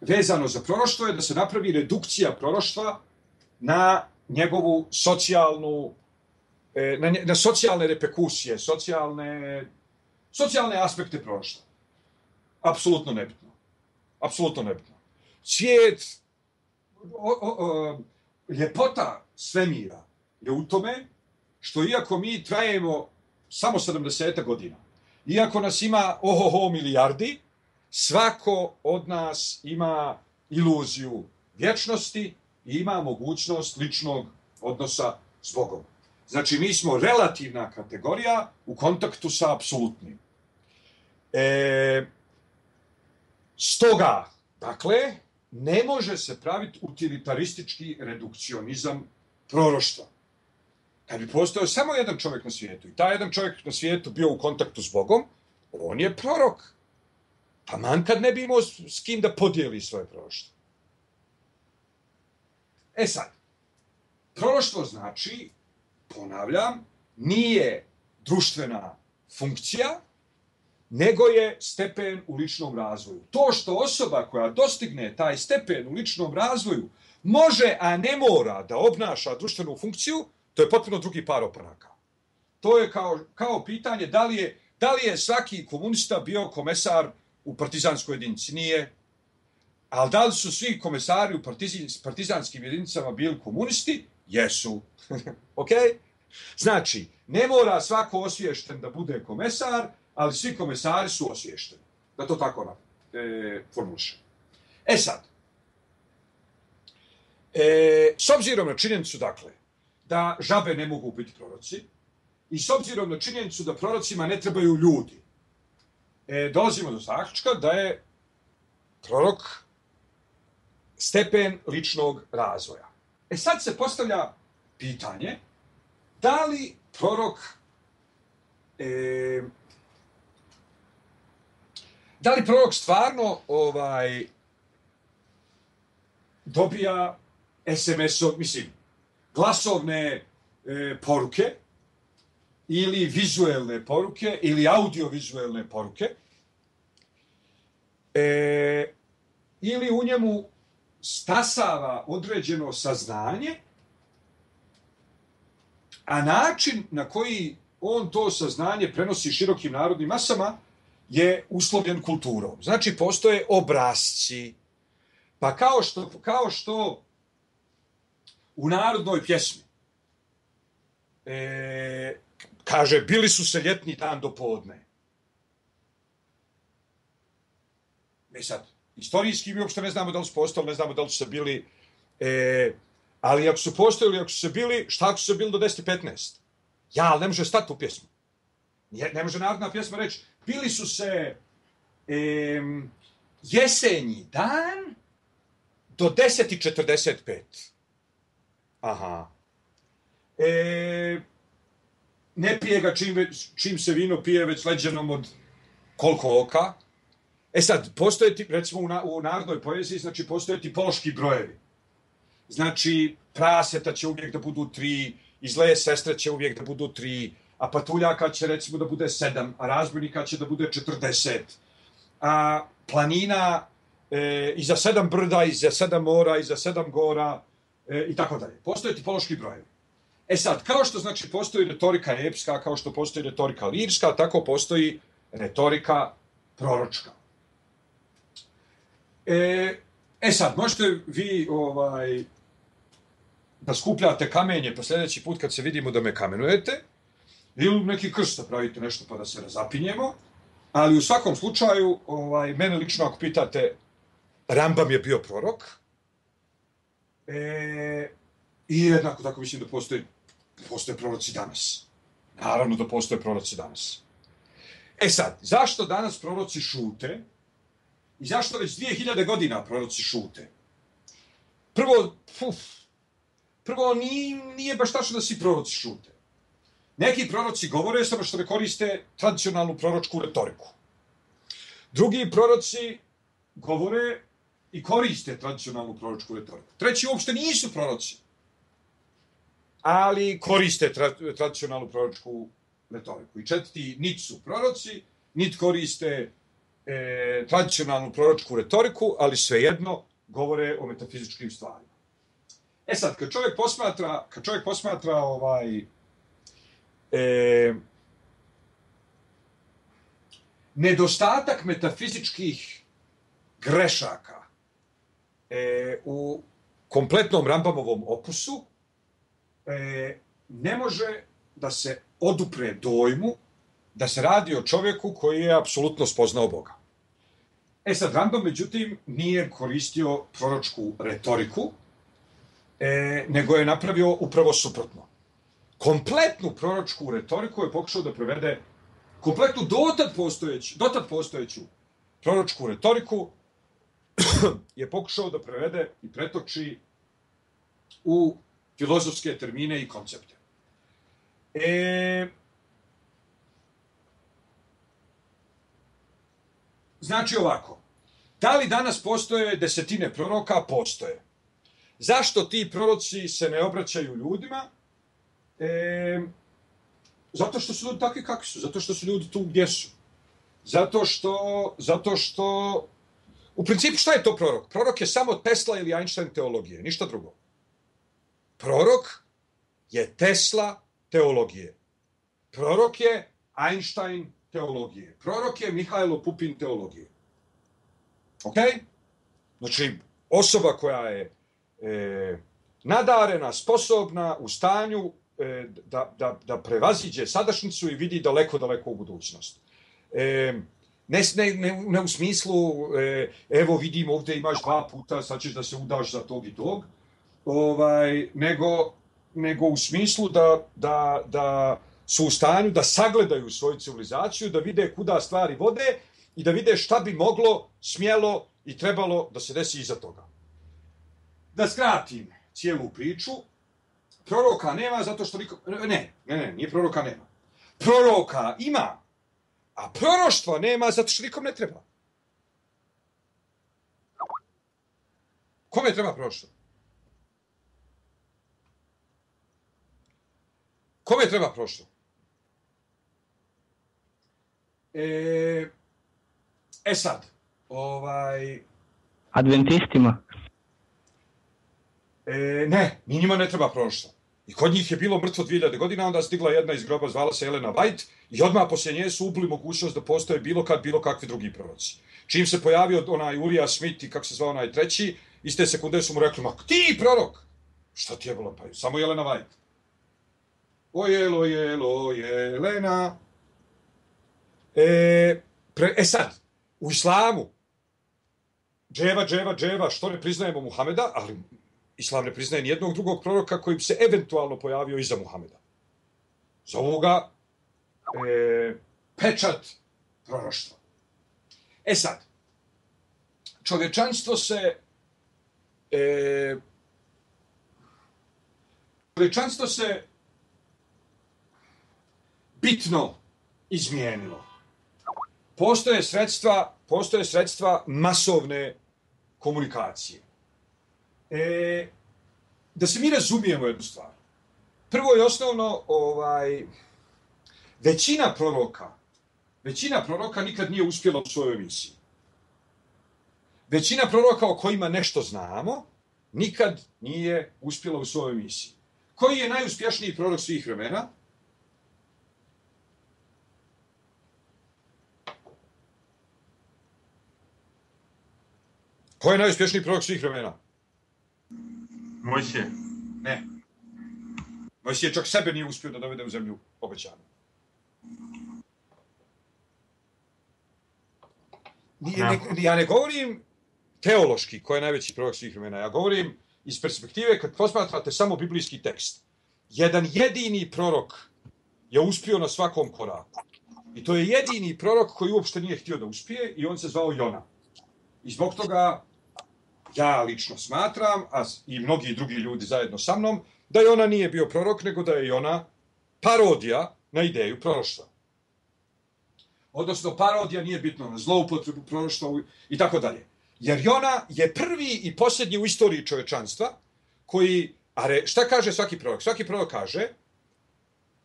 vezano za proroštvo je da se napravi redukcija proroštva na njegovu socijalnu, na socijalne reperkusije, socijalne aspekte proroštva. Apsolutno nebitno. Apsolutno nebitno. Svijet, ljepota svemira je u tome što iako mi trajemo samo 70 godina, iako nas ima milijardi, svako od nas ima iluziju vječnosti i ima mogućnost ličnog odnosa s Bogom. Znači, mi smo relativna kategorija u kontaktu sa apsolutnim. Stoga, dakle, ne može se praviti utilitaristički redukcionizam proroštva. Kad bi postojao samo jedan čovjek na svijetu i taj jedan čovjek na svijetu bio u kontaktu s Bogom, on je prorok. Taman kad ne bi imao s kim da podijeli svoje proroštvo. Sad, proroštvo znači, ponavljam, nije društvena funkcija, nego je stepen u ličnom razvoju. To što osoba koja dostigne taj stepen u ličnom razvoju može, a ne mora da obnaša društvenu funkciju, to je potpuno drugi par opanaka. To je kao pitanje da li je svaki komunista bio komesar u partizanskoj jedinici. Nije. Ali da li su svi komesari u partizanskim jedinicama bili komunisti? Jesu. Ok? Znači, ne mora svako osviješten da bude komesar, ali svi komesari su osviješteni. Da to tako formuliše. Sad, s obzirom na činjenicu, dakle, da žabe ne mogu biti proroci i s obzirom na činjenicu da prorocima ne trebaju ljudi, dolazimo do zaključka da je prorok stepen ličnog razvoja. Sad se postavlja pitanje da li prorok stvarno dobija SMS-ov, glasovne poruke ili vizuelne poruke ili audiovizuelne poruke ili u njemu stasava određeno saznanje, a način na koji on to saznanje prenosi širokim narodnim masama je uslovljen kulturom. Znači, postoje obrasci. Pa kao što u narodnoj pjesmi kaže, bili su se ljetni dan do podne. Sad, Istorijski mi uopšte ne znamo da li su postojali, ne znamo da li su se bili, ali ako su postojali, ako su se bili, šta ako su se bili do 10:15? Ja, ali ne može stati u pjesmu. Ne može narodna pjesma reći, bili su se jesenji dan do 10:45. Aha. Ne pije ga čim se vino pije već leđenom od koliko oka. Sad, postoje ti, recimo u narodnoj poeziji, znači postoje tipološki brojevi. Znači, praseta će uvijek da budu 3, i zle sestre će uvijek da budu 3, a patuljaka će recimo da bude 7, a razbojnika će da bude 40. A planina iza 7 brda, iza 7 mora, iza 7 gora i tako dalje. Postoje tipološki brojevi. Sad, kao što znači postoji retorika epska, kao što postoji retorika lirska, tako postoji retorika proročka. Sad, možete vi da skupljate kamenje pa sljedeći put kad se vidimo da me kamenujete, ili neki krst da pravite nešto pa da se razapinjemo, ali u svakom slučaju, mene lično ako pitate, Rambam je bio prorok, i jednako tako mislim da postoje proroci danas. Naravno da postoje proroci danas. Sad, zašto danas proroci šute? I zašto već 2000 godina proroci šute? Prvo nije baš tačno da svi proroci šute. Neki proroci govore samo što ne koriste tradicionalnu proročku retoriku. Drugi proroci govore i koriste tradicionalnu proročku retoriku. Treći uopšte nisu proroci, ali koriste tradicionalnu proročku retoriku. I četvrti niti su proroci, niti koriste tradicionalnu proročku retoriku, ali svejedno govore o metafizičkim stvarima. Sad, kad čovjek posmatra nedostatak metafizičkih grešaka u kompletnom Rambamovom opusu, ne može da se odupre dojmu da se radi o čovjeku koji je apsolutno spoznao Boga. Sad, Rambam, međutim, nije koristio proročku retoriku, nego je napravio upravo suprotno. Kompletnu proročku retoriku je pokušao da prevede, kompletnu dotad postojeću proročku retoriku je pokušao da prevede i pretoči u filozofske termine i koncepte. Znači ovako, da li danas postoje desetine proroka? Postoje. Zašto ti proroci se ne obraćaju ljudima? Zato što su ljudi takvi kakvi su, zato što su ljudi tu gdje su. Zato što... U principu šta je to prorok? Prorok je samo Tesla ili Einstein teologije, ništa drugo. Prorok je Tesla teologije. Prorok je Einstein teologije. Prorok je Mihajlo Pupin teologije. Ok? Znači, osoba koja je nadarena, sposobna, u stanju da prevaziđe sadašnjicu i vidi daleko, daleko u budućnost. Ne u smislu, evo vidim ovdje imaš 2 puta, sad ćeš da se udaš za tog i tog, nego u smislu da su u stanju da sagledaju svoju civilizaciju, da vide kuda stvari vode i da vide šta bi moglo, smjelo i trebalo da se desi iza toga. Da skratim cijelu priču, proroka nema zato što nije proroka nema. Proroka ima, a proroštva nema zato što nikom ne treba. Kome treba proroštvo? Kome treba proroštvo? Sad, Adventistima? Ne, ni njima ne treba proroštvo. I kod njih je bilo mrtvo 2000 godina, onda stigla jedna iz groba, zvala se Elena White, i odmah poslije nje su ubili mogućnost da postoje bilo kakvi drugi proroci. Čim se pojavio onaj Uriah Smith i kako se zvao onaj treći, iste sekunde su mu rekli, ma ti prorok! Šta ti je bilo? Pa samo Elena White. Ojelo, Jelena. Sad, u islamu, dževa, što ne priznajemo Muhameda, ali Islam ne priznaje nijednog drugog proroka koji bi se eventualno pojavio iza Muhameda. Zovu ga pečat proroštva. Sad, čovječanstvo se bitno izmijenilo. Postoje sredstva masovne komunikacije. Da se mi razumijemo jednu stvar. Prvo i osnovno, većina proroka nikad nije uspjela u svojoj misiji. Većina proroka o kojima nešto znamo, nikad nije uspjela u svojoj misiji. Koji je najuspješniji prorok svih vremena? Ko je najuspješniji prorok svih vremena? Mojsije. Ne. Mojsije čak sebe nije uspio da dovede u zemlju obećanu. Ja ne govorim teološki ko je najveći prorok svih vremena. Ja govorim iz perspektive kad posmatrate samo biblijski tekst. Jedan jedini prorok je uspio na svakom koraku. I to je jedini prorok koji uopšte nije htio da uspije i on se zvao Jona. I zbog toga ja lično smatram, a i mnogi drugi ljudi zajedno sa mnom, da Jona nije bio prorok, nego da je Jona parodija na ideju proroštva. Odnosno, parodija nije bitno na zloupotrebu proroštva i tako dalje. Jer Jona je prvi i posljednji u istoriji čovječanstva koji, šta kaže svaki prorok? Svaki prorok kaže,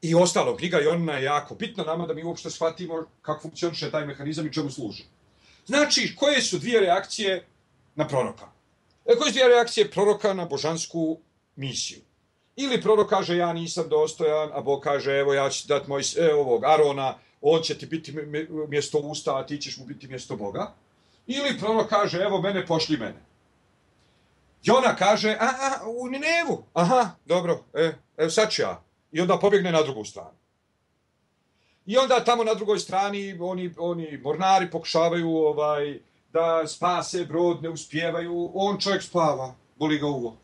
i ostalo, knjiga Jonina je jako bitna nama da mi uopšte shvatimo kako funkcioniše taj mehanizam i čemu služi. Znači, koje su dvije reakcije na proroka? Koje su dvije reakcije proroka na božansku misiju? Ili prorok kaže, ja nisam dostojan, a Bog kaže, evo ja ću dati ovog Arona, on će ti biti mjesto usta, a ti ćeš mu biti mjesto Boga. Ili prorok kaže, evo mene, pošli mene. Jona kaže, u Ninevu, aha, dobro, evo sad ću ja. I onda pobjegne na drugu stranu. I onda tamo na drugoj strani oni mornari pokušavaju da spase brod, ne uspijevaju. On čovjek spava, boli ga uvo.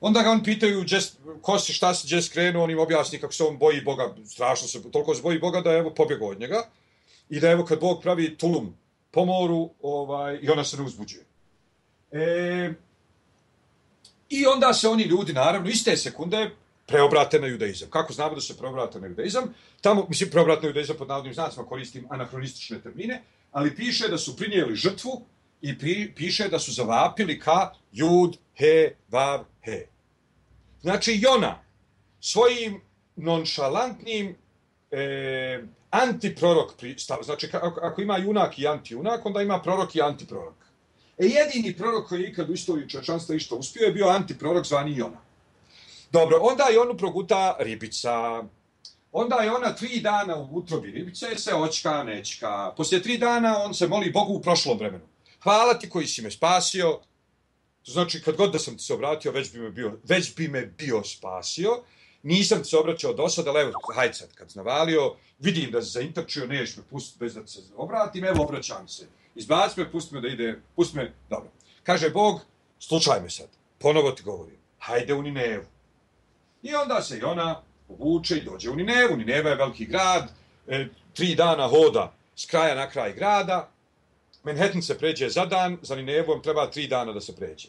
Onda ga on pitaju ko si, šta si, gdje skrenuo, on im objasni kako se on boji Boga. Strašno se, toliko se boji Boga da evo pobjegao od njega. I da evo kad Bog pravi tulum po moru, i ona se ne uzbuđuje. I onda se oni ljudi, naravno, iste sekunde preobrate na judaizam. Kako znamo da se preobrate na judaizam? Tamo, preobrate na judaizam pod navodnim znacima, koristim anahronistične termine, ali piše da su prinijeli žrtvu i piše da su zavapili ka jud, he, vav, he. Znači, Jona svojim nonšalantnim antiprorok, znači ako ima junak i antijunak, onda ima prorok i antiprorok. Jedini prorok koji je ikad u istoriji čovječanstva išta uspio je bio antiprorok zvani Jona. Dobro, onda je onu proguta ribica. Onda je ona 3 dana u utrobi ribice, se očka, nečka. Poslije 3 dana on se moli Bogu u prošlom vremenu. Hvala ti koji si me spasio. To znači, kad god da sam ti se obratio, već bi me bio spasio. Nisam ti se obraćao do sada, ali evo, hajde sad, kad navalio, vidim da se zaintrčio, neš me pustiti bez da se obratim, evo, obraćam se. Izbaci me, pusti me da ide, pusti me, dobro. Kaže Bog, slušaj me sad, ponovo ti govorim, hajde u Ninevu. I onda se Jona povuče i dođe u Ninevu. Nineva je veliki grad, 3 dana hoda s kraja na kraj grada. Manhattan se pređe za dan, za Ninevom treba 3 dana da se pređe.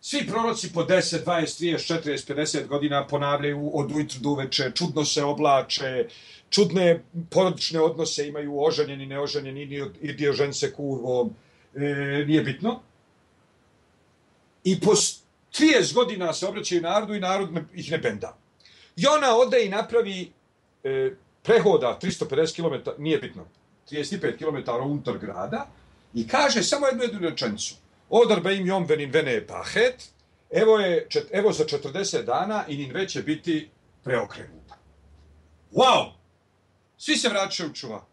Svi proroci po 10, 20, 30, 40, 50 godina ponavljaju od ujutru do uveče, čudno se oblače, čudne porodične odnose imaju, oženjeni, neoženjeni, i dio žen se kurvom, nije bitno. I po 30 godina se obraćaju narodu i narod ih ne benda. I ona ode i napravi prehoda 350 km, nije bitno, 35 km unutar grada i kaže samo jednu rečenicu. Odar beim jom venin vene pahet, evo za 40 dana i Ninve će biti preokrenuta. Wow! Svi se vraćaju u čuva.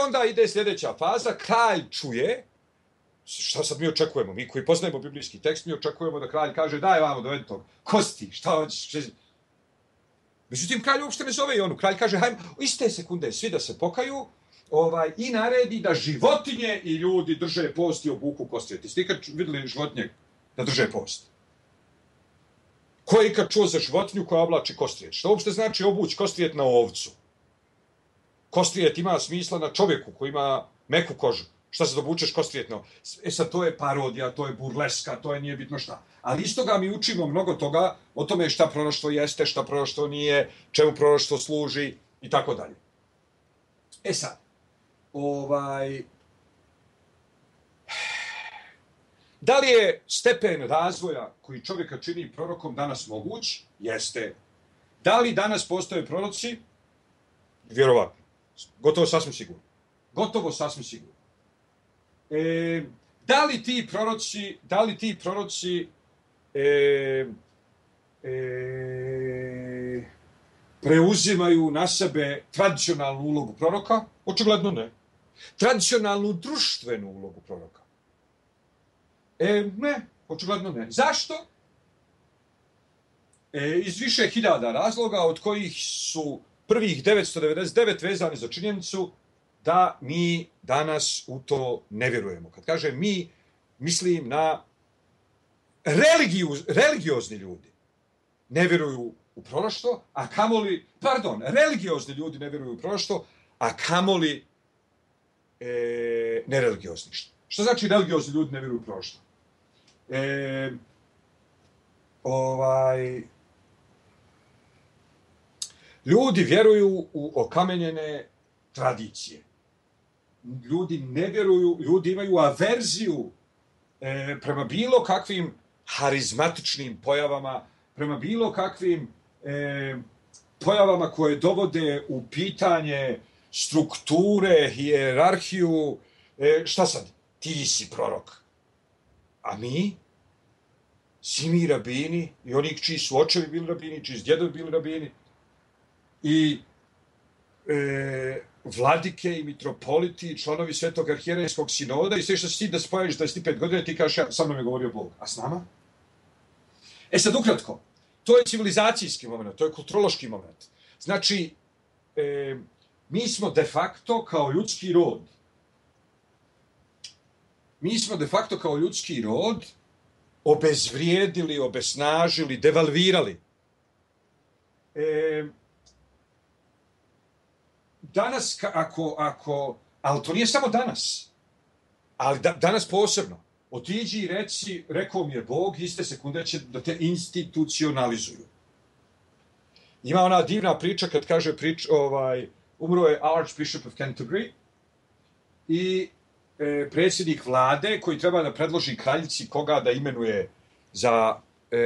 Onda ide sljedeća faza, kralj čuje. Šta sad mi očekujemo? Mi koji poznajemo biblijski tekst, mi očekujemo da kralj kaže daj vamo dovedi tog. Ko si ti? Šta hoćeš? Međutim, kralj uopšte ne zove i onu. Kralj kaže hajmo, iste sekunde svi da se pokaju I naredi da životinje i ljudi drže post i obuku kostrijet. Jeste ikad vidjeli životinje da drže post? Ko je ikad čuo za životinju koja oblači kostrijet? Što uopšte znači obući kostrijet na ovcu? Kostrijet ima smisla na čovjeku koji ima meku kožu. Šta se dobučeš kostrijetno? Sad to je parodija, to je burleska, to je nije bitno šta. Ali isto ga mi učimo mnogo toga o tome šta proroštvo jeste, šta proroštvo nije, čemu proroštvo služi i tako dalje. Sad, da li je stepen razvoja koji čovjeka čini prorokom danas moguć? Jeste. Da li danas postoje proroci? Vjerovatno. Gotovo sasvim sigurno. Gotovo sasvim sigurno. Da li ti proroci preuzimaju na sebe tradicionalnu ulogu proroka? Očigledno ne. Tradicionalnu društvenu ulogu proroka? Ne, očigledno ne. Zašto? Iz više hiljada razloga, od kojih su prvih 999 vezani za činjenicu da mi danas u to ne vjerujemo. Kad kažem mi, mislim na religiozni ljudi ne vjeruju u proroštvo, religiozni ljudi ne vjeruju u proroštvo, a kamoli nereligiozni. Što znači religiozni ljudi ne vjeruju u proroštvo? Ljudi vjeruju u okamenjene tradicije. Ljudi ne vjeruju, ljudi imaju averziju prema bilo kakvim harizmatičnim pojavama, prema bilo kakvim pojavama koje dovode u pitanje strukture, hijerarhiju. Šta sad? Ti si prorok. A mi? Svi mi rabini i oni čiji su očevi bili rabini, čiji su djedovi bili rabini i vladike i mitropoliti i članovi Svetog arhijerejskog sinoda i sve što si ti da spojaviš 25 godina ti kažeš sa mnom je govorio Bog. A s nama? Sad ukratko, to je civilizacijski moment, to je kulturološki moment. Znači, mi smo de facto kao ljudski rod obezvrijedili, obesnažili, devalvirali. Danas, ali to nije samo danas, ali danas posebno, otiđi i reci, rekao mi je Bog, iste sekunde će da te institucionalizuju. Ima ona divna priča kad kaže umro je Archbishop of Canterbury i predsjednik vlade koji treba da predloži kraljici koga da imenuje za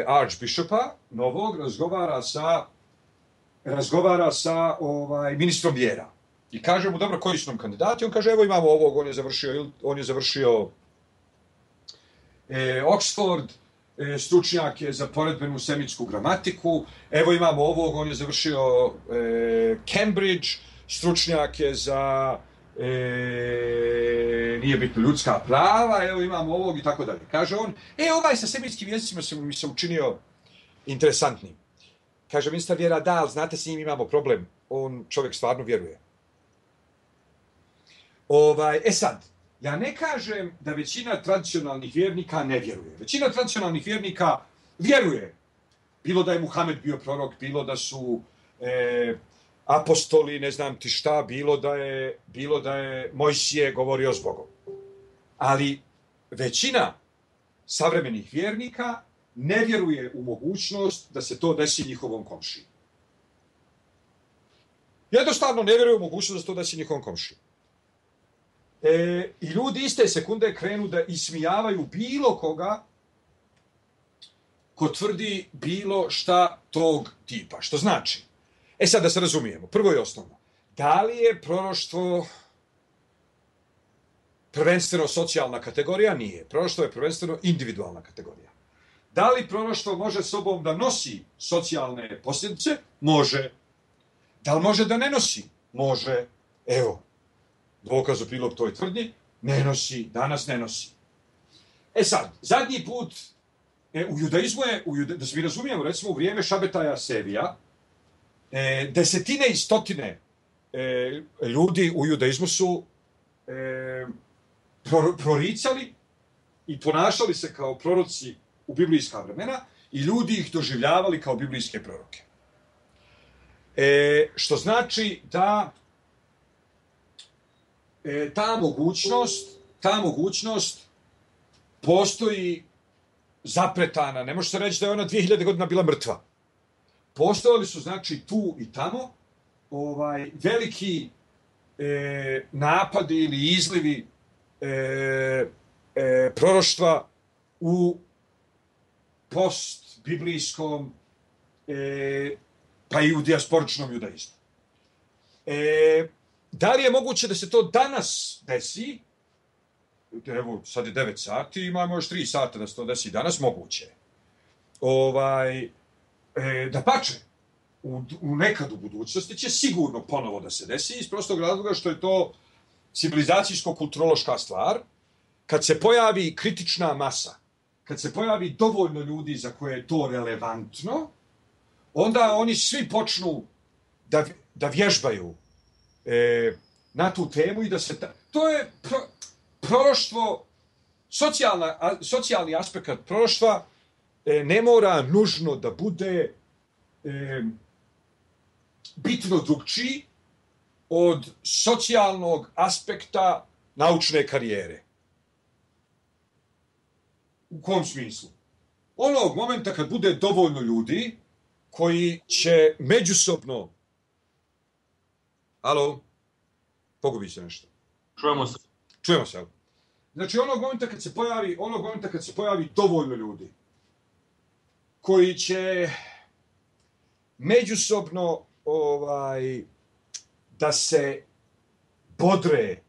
Archbishopa novog, razgovara sa ministrom vjera. I kaže mu, dobro, koji su nam kandidati? On kaže, evo imamo ovog, on je završio Oxford, stručnjak je za poredbenu semitsku gramatiku, evo imamo ovog, on je završio Cambridge, stručnjak je za nije bitno ljudska prava, evo imamo ovog i tako dalje. Kaže on, ovaj sa semitskim jezicima mi se učinio interesantnim. Kaže ministar vjera, da, ali znate, s njim imamo problem. On čovjek stvarno vjeruje. Sad, ja ne kažem da većina tradicionalnih vjernika ne vjeruje. Većina tradicionalnih vjernika vjeruje. Bilo da je Muhamed bio prorok, bilo da su apostoli, ne znam ti šta, bilo da je Mojsije govorio s Bogom. Ali većina savremenih vjernika ne vjeruje u mogućnost da se to desi njihovom komšiji. Jednostavno ne vjeruje u mogućnost da se to desi njihovom komšiji. I ljudi iste sekunde krenu da ismijavaju bilo koga ko tvrdi bilo šta tog tipa. Što znači? Sad da se razumijemo. Prvo i osnovno. Da li je proroštvo prvenstveno socijalna kategorija? Nije. Proroštvo je prvenstveno individualna kategorija. Da li proroštvo može sobom da nosi socijalne posljedice? Može. Da li može da ne nosi? Može. Evo, dokaz u prilog toj tvrdnji, ne nosi, danas ne nosi. Sad, zadnji put, u judaizmu je, da se mi razumijemo, recimo u vrijeme Šabetaja Sevija, desetine i stotine ljudi u judaizmu su proricali i ponašali se kao proroci u biblijska vremena i ljudi ih doživljavali kao biblijske proroke. Što znači da ta mogućnost postoji zapretana, ne može se reći da je ona 2000 godina bila mrtva. Postojali su, znači, tu i tamo veliki napadi ili izlivi proroštva u post-biblijskom pa i u dijasporičnom judaizmu. Da li je moguće da se to danas desi? Evo, sad je 9 sati, imamo još 3 sata da se to desi danas, moguće. Da pače, u nekad u budućnosti će sigurno ponovo da se desi, iz prostog razloga što je to civilizacijsko-kulturološka stvar. Kad se pojavi kritična masa, kad se pojavi dovoljno ljudi za koje je to relevantno, onda oni svi počnu da vježbaju na tu temu i da se... To je proroštvo, socijalni aspekt proroštva ne mora nužno da bude bitno drugčiji od socijalnog aspekta naučne karijere. U kom smislu? Onog momenta kad bude dovoljno ljudi koji će međusobno... Alo? Pogubi se nešto. Čujemo se. Znači, onog momenta kad se pojavi dovoljno ljudi koji će međusobno da se bodre,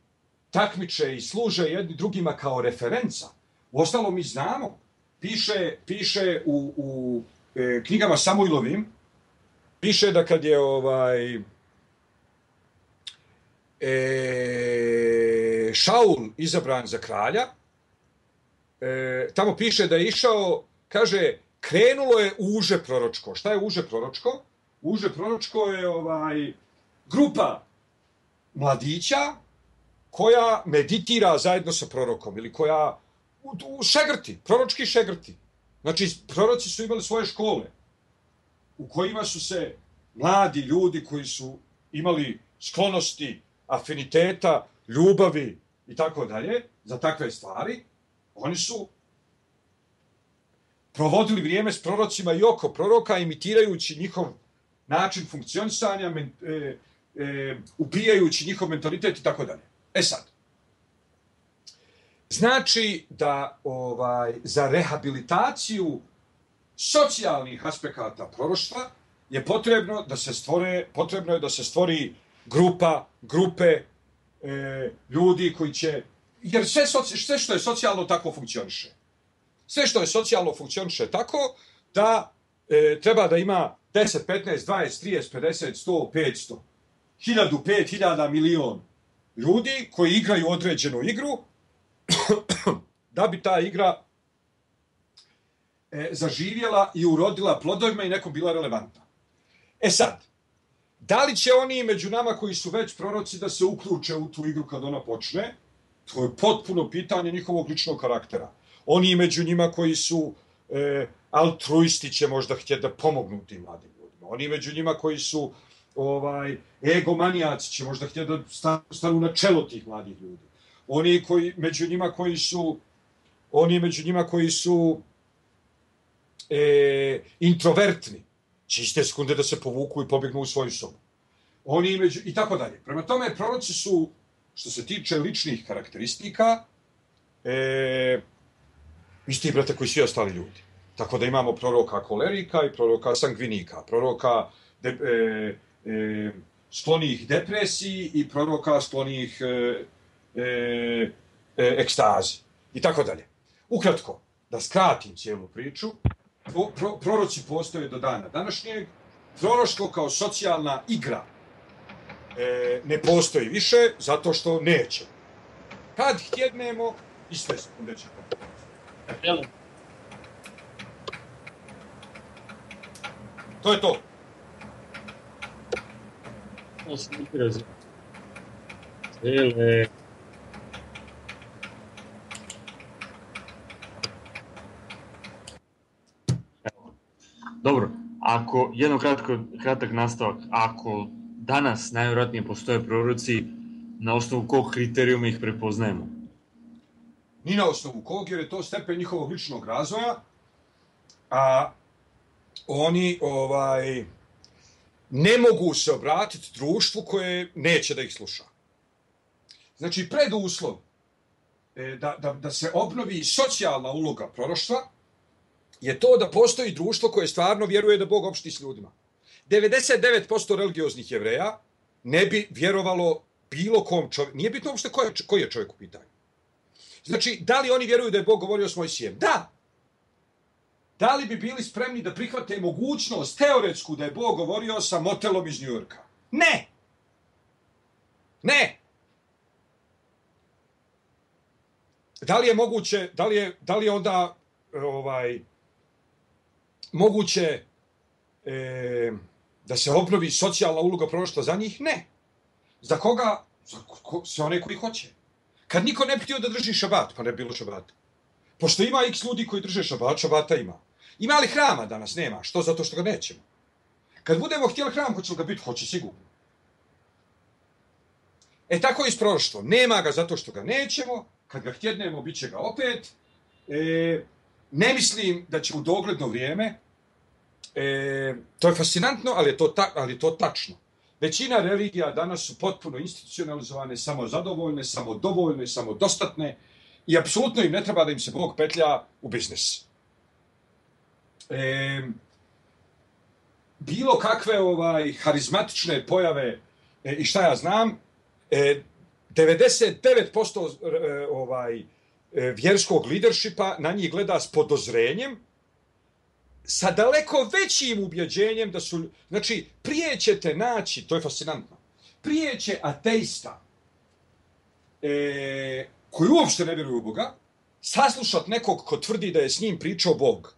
takmiče i služe jedni drugima kao referenca. Uostalom, mi znamo, piše u knjigama Samuilovim, piše da kad je Šaul izabran za kralja, tamo piše da je išao, kaže, krenulo je uže proročko. Šta je uže proročko? Uže proročko je grupa mladića koja meditira zajedno sa prorokom ili koja proročki šegrti. Znači, proroci su imali svoje škole u kojima su se mladi ljudi koji su imali sklonosti, afiniteta, ljubavi i tako dalje, za takve stvari, oni su provodili vrijeme s prorocima i oko proroka, imitirajući njihov način funkcionisanja, ubijajući njihov mentalitet i tako dalje. Sad, znači da za rehabilitaciju socijalnih aspekata proroštva je potrebno da se stvori grupe ljudi koji će, jer sve što je socijalno tako funkcioniše. Sve što je socijalno funkcioniše tako da treba da ima 10, 15, 20, 30, 50, 100, 500, 1000, 5000, milion ljudi koji igraju određenu igru da bi ta igra zaživjela i urodila plodovima i nekom bila relevantna. Sad, da li će oni među nama koji su već proroci da se uključe u tu igru kad ona počne? To je potpuno pitanje njihovog ličnog karaktera. Oni među njima koji su altruisti će možda htjeti da pomognu tim mladim ljudima. Oni među njima koji su egomanijaci će možda htjeti da stanu na čelo tih mladih ljudi. Oni među njima koji su introvertni će iste sekunde da se povuku i pobjegnu u svoju sobu. I tako dalje. Prema tome, proroci su, što se tiče ličnih karakteristika, isti, brate, koji svi ostali ljudi. Tako da imamo proroka kolerika i proroka sangvinika, proroka sklonih depresiji i proroka sklonih ekstazi. I tako dalje. Ukratko, da skratim cijelu priču, proroci postoje do dana današnjeg, proroštvo kao socijalna igra ne postoji više, zato što neće. Kad htjednemo, iste sekunde će to. To je to. Samo se neki razine. Cele... Dobro, ako, kratak nastavak, ako danas najvjerojatnije postoje proroci, na osnovu kog kriterijuma ih prepoznajemo? Ni na osnovu kog, jer je to stepen njihovog ličnog razvoja, a oni ne mogu se obratiti društvu koje neće da ih sluša. Znači, preduslov da se obnovi socijalna uloga proroštva je to da postoji društvo koje stvarno vjeruje da Bog opšti s ljudima. 99% religioznih Jevreja ne bi vjerovalo bilo kom čovjeku. Nije bitno uopšte koji je čovjek u pitanju. Znači, da li oni vjeruju da je Bog govorio s Mojsijem? Da! Da li bi bili spremni da prihvate mogućnost teoretsku da je Bog govorio sa motelom iz Njujorka? Ne! Ne! Da li je moguće, da li je onda moguće da se obnovi socijalna uloga proroštva za njih? Ne. Za koga? Za one koji hoće. Kad niko ne bi htio da drži šabat, pa ne bi bilo šabata. Pošto ima x ljudi koji drže šabat, šabata ima. Ima li hrama danas? Nema. Što? Zato što ga nećemo. Kad budemo htjeli hram, hoće li ga biti? Hoće sigurno. Tako je s proroštvom. Nema ga zato što ga nećemo. Kad ga htjednemo, bit će ga opet. Ne mislim da će u dogledno vrijeme, to je fascinantno, ali je to tačno. Većina religija danas su potpuno institucionalizovane, samozadovoljne, samodovoljne, samodostatne i apsolutno im ne treba da im se Bog petlja u biznis. Bilo kakve harizmatične pojave i šta ja znam, 99% vjerskog leadershipa na njih gleda s podozrenjem, sa daleko većim ubjeđenjem da su... Znači, prije ćete naći, to je fascinantno, prije će ateista koji uopšte ne vjeruju u Boga, saslušat nekog ko tvrdi da je s njim pričao Bog,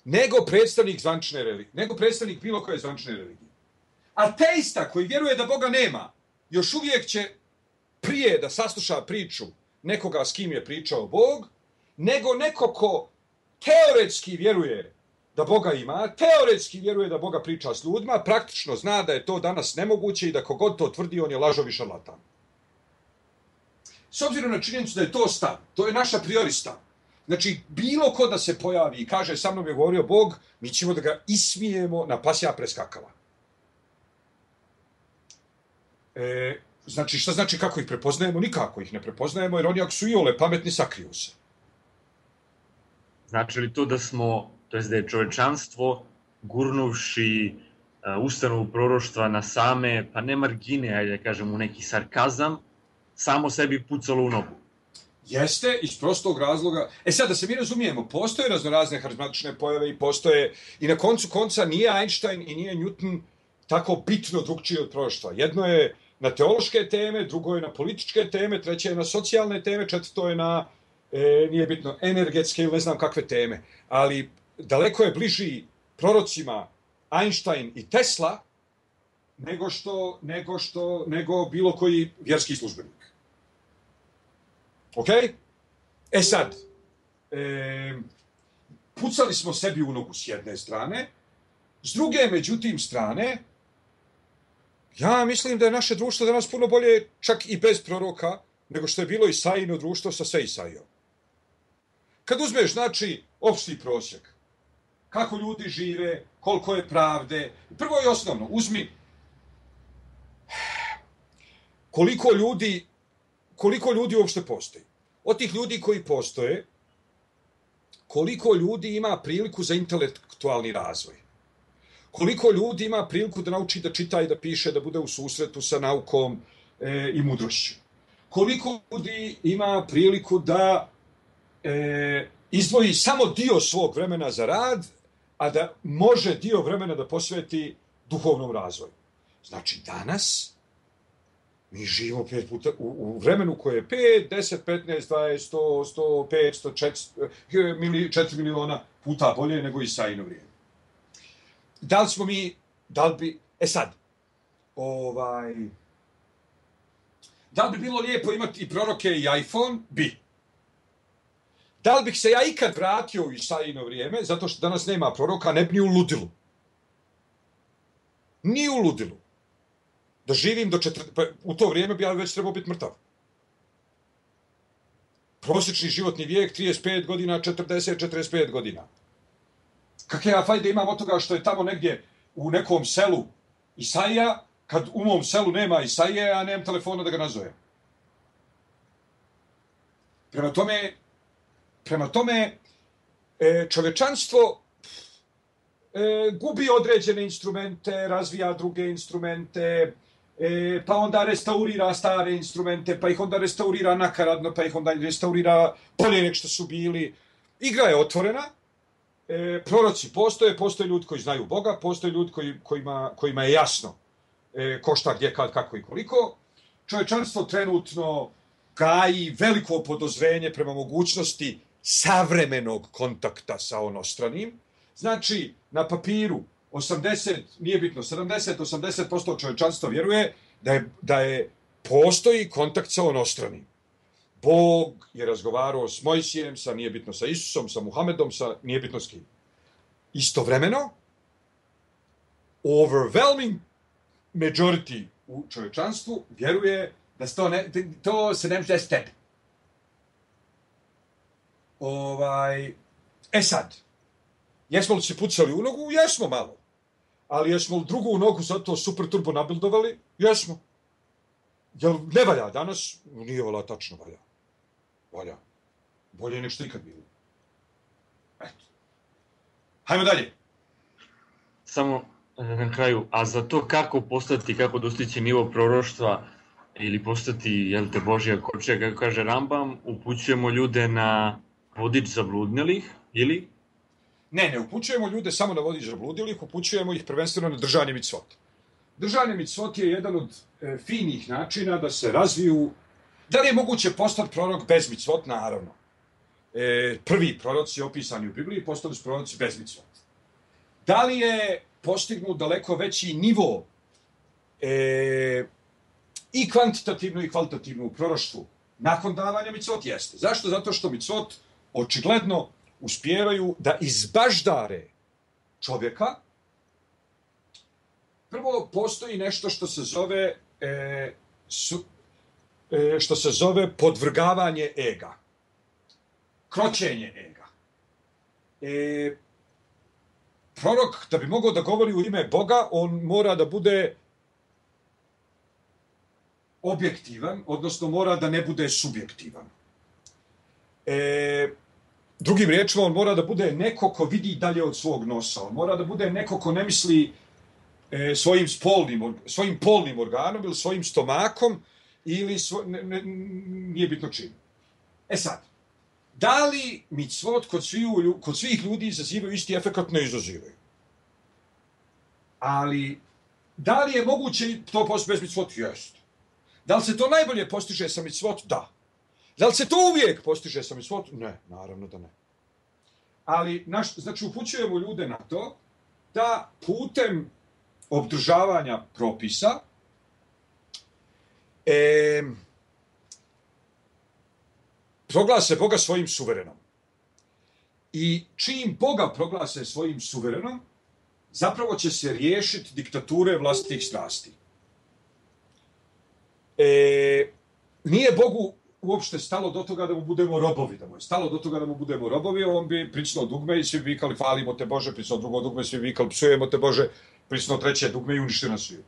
nego predstavnik zvančne religije, nego predstavnik bilo koje zvančne religije. Ateista koji vjeruje da Boga nema, još uvijek će prije da sasluša priču nekoga s kim je pričao Bog, nego neko ko teoretski vjeruje da Boga ima, teoretski vjeruje da Boga priča s ljudima, praktično zna da je to danas nemoguće i da kogod to tvrdi, on je lažov i šarlatan. S obzirom na činjenicu da je to stav, to je naša priori stav. Znači, bilo ko da se pojavi i kaže sa mnom je govorio Bog, mi ćemo da ga ismijemo na pasja preskakava. Znači, šta znači kako ih prepoznajemo? Nikako ih ne prepoznajemo, jer oni ako su iole pametni, sakriju se. Znači li to da smo, to jest da je čovečanstvo gurnuvši ustanovu proroštva na same, pa ne margine, ajde da kažem, u neki sarkazam, samo sebi pucalo u nogu? Jeste, iz prostog razloga. Sad, da se mi razumijemo, postoje raznorazne harizmatične pojave i postoje, i na koncu konca nije Einstein i nije Newton tako bitno drugčiji od proroštva. Jedno je na teološke teme, drugo je na političke teme, treće je na socijalne teme, četvrto je na, nije bitno, energetske ili ne znam kakve teme. Ali daleko je bliži prorocima Einstein i Tesla nego bilo koji vjerski službenik. Ok? Sad, pucali smo sebi u nogu s jedne strane, s druge, međutim, strane, ja mislim da je naše društvo danas puno bolje, čak i bez proroka, nego što je bilo Isaijino društvo sa sve Isaijom. Kad uzmeš, znači, opšti prosjek, kako ljudi žive, koliko je pravde, prvo i osnovno, uzmi koliko ljudi uopšte postoji. Od tih ljudi koji postoje, koliko ljudi ima priliku za intelektualni razvoj. Koliko ljudi ima priliku da nauči da čita i da piše, da bude u susretu sa naukom i mudrošću. Koliko ljudi ima priliku da izdvoji samo dio svog vremena za rad, a da može dio vremena da posveti duhovnom razvoju. Znači, danas mi živimo 5 puta u vremenu koje je 5, 10, 15, 20, 100, 100, 500, 4 miliona puta bolje nego Isaijino vrijeme. Da li smo mi, sad, Da li bi bilo lijepo imati i proroke i iPhone? Bi. Da li bih se ja ikad vratio u Isaijino vrijeme, zato što danas nema proroka, ne bi ni u ludilu. Ni u ludilu. Da živim u to vrijeme bi ja već trebao biti mrtav. Prosječni životni vijek 35 godina, 40-45 godina. Kakve ja fajde imam od toga što je tamo negdje u nekom selu Isaija, kad u mom selu nema Isaije, a nemam telefona da ga nazovem. Prema tome, čovečanstvo gubi određene instrumente, razvija druge instrumente, pa onda restaurira stare instrumente, pa ih onda restaurira nakaradno, pa ih onda restaurira bolje nek što su bili. Igra je otvorena, proroci postoje ljudi koji znaju Boga, postoje ljudi kojima je jasno ko šta, gdje, kad, kako i koliko. Čovječanstvo trenutno gaji veliko podozrenje prema mogućnosti savremenog kontakta sa onostranim. Znači, na papiru 70-80% čovječanstva vjeruje da postoji kontakt sa onostranim. Bog je razgovarao s Mojsijem, nije bitno sa Isusom, sa Muhamedom, nije bitno s kim. Istovremeno, overwhelming majority u čovječanstvu vjeruje da to se ne može desiti tebi. Sad, jesmo li se pucali u nogu? Jesmo malo. Ali jesmo li drugu nogu zato super turbo nabildovali? Jesmo. Jel ne valja danas? Nije valja, tačno valja. Valja. Bolje nek što ikad bilo. Eto. Hajmo dalje. Samo na kraju, a za to kako dostići nivo proroštva ili postati, jel te, Božja kočija, kako kaže Rambam, upućujemo ljude na vodič zabludnelih, ili? Ne upućujemo ljude samo na vodič zabludnelih, upućujemo ih prvenstveno na držanje micvot. Držanje micvot je jedan od finih načina da se razviju. Da li je moguće postati prorok bez micvot? Naravno. Prvi proroci opisani u Bibliji postali su proroci bez micvot. Da li je postignut daleko veći nivo i kvantitativno i kvalitativno u proroštvu nakon davanja micvot? Jeste. Zašto? Zato što micvot očigledno uspijevaju da izbaždare čovjeka. Prvo, postoji nešto što se zove podvrgavanje ega. Kroćenje ega. Prorok, da bi mogao da govori u ime Boga, on mora da bude objektivan, odnosno mora da ne bude subjektivan. Drugim riječima, on mora da bude neko ko vidi dalje od svog nosa. On mora da bude neko ko ne misli svojim polnim organom ili svojim stomakom ili nije bitno čim. Sad, da li micvot kod svih ljudi izazivaju isti efekat? Ne izazivaju. Ali, da li je moguće to postići bez micvot? Jest. Da li se to najbolje postiže sa micvot? Da. Da li se to uvijek postiže sa micvot? Ne, naravno da ne. Ali, znači, upućujemo ljude na to da putem obdržavanja propisa proglase Boga svojim suverenom. I čim Boga proglase svojim suverenom, zapravo će se riješiti diktature vlastitih strasti. Nije Bogu uopšte stalo do toga da mu budemo robovi. Da mu je stalo do toga da mu budemo robovi, on bi pricnuo dugme i svi bi vikali hvalimo te Bože, pricnuo drugo dugme, svi bi vikali psujemo te Bože, pricnuo treće dugme i uništi nas sviju.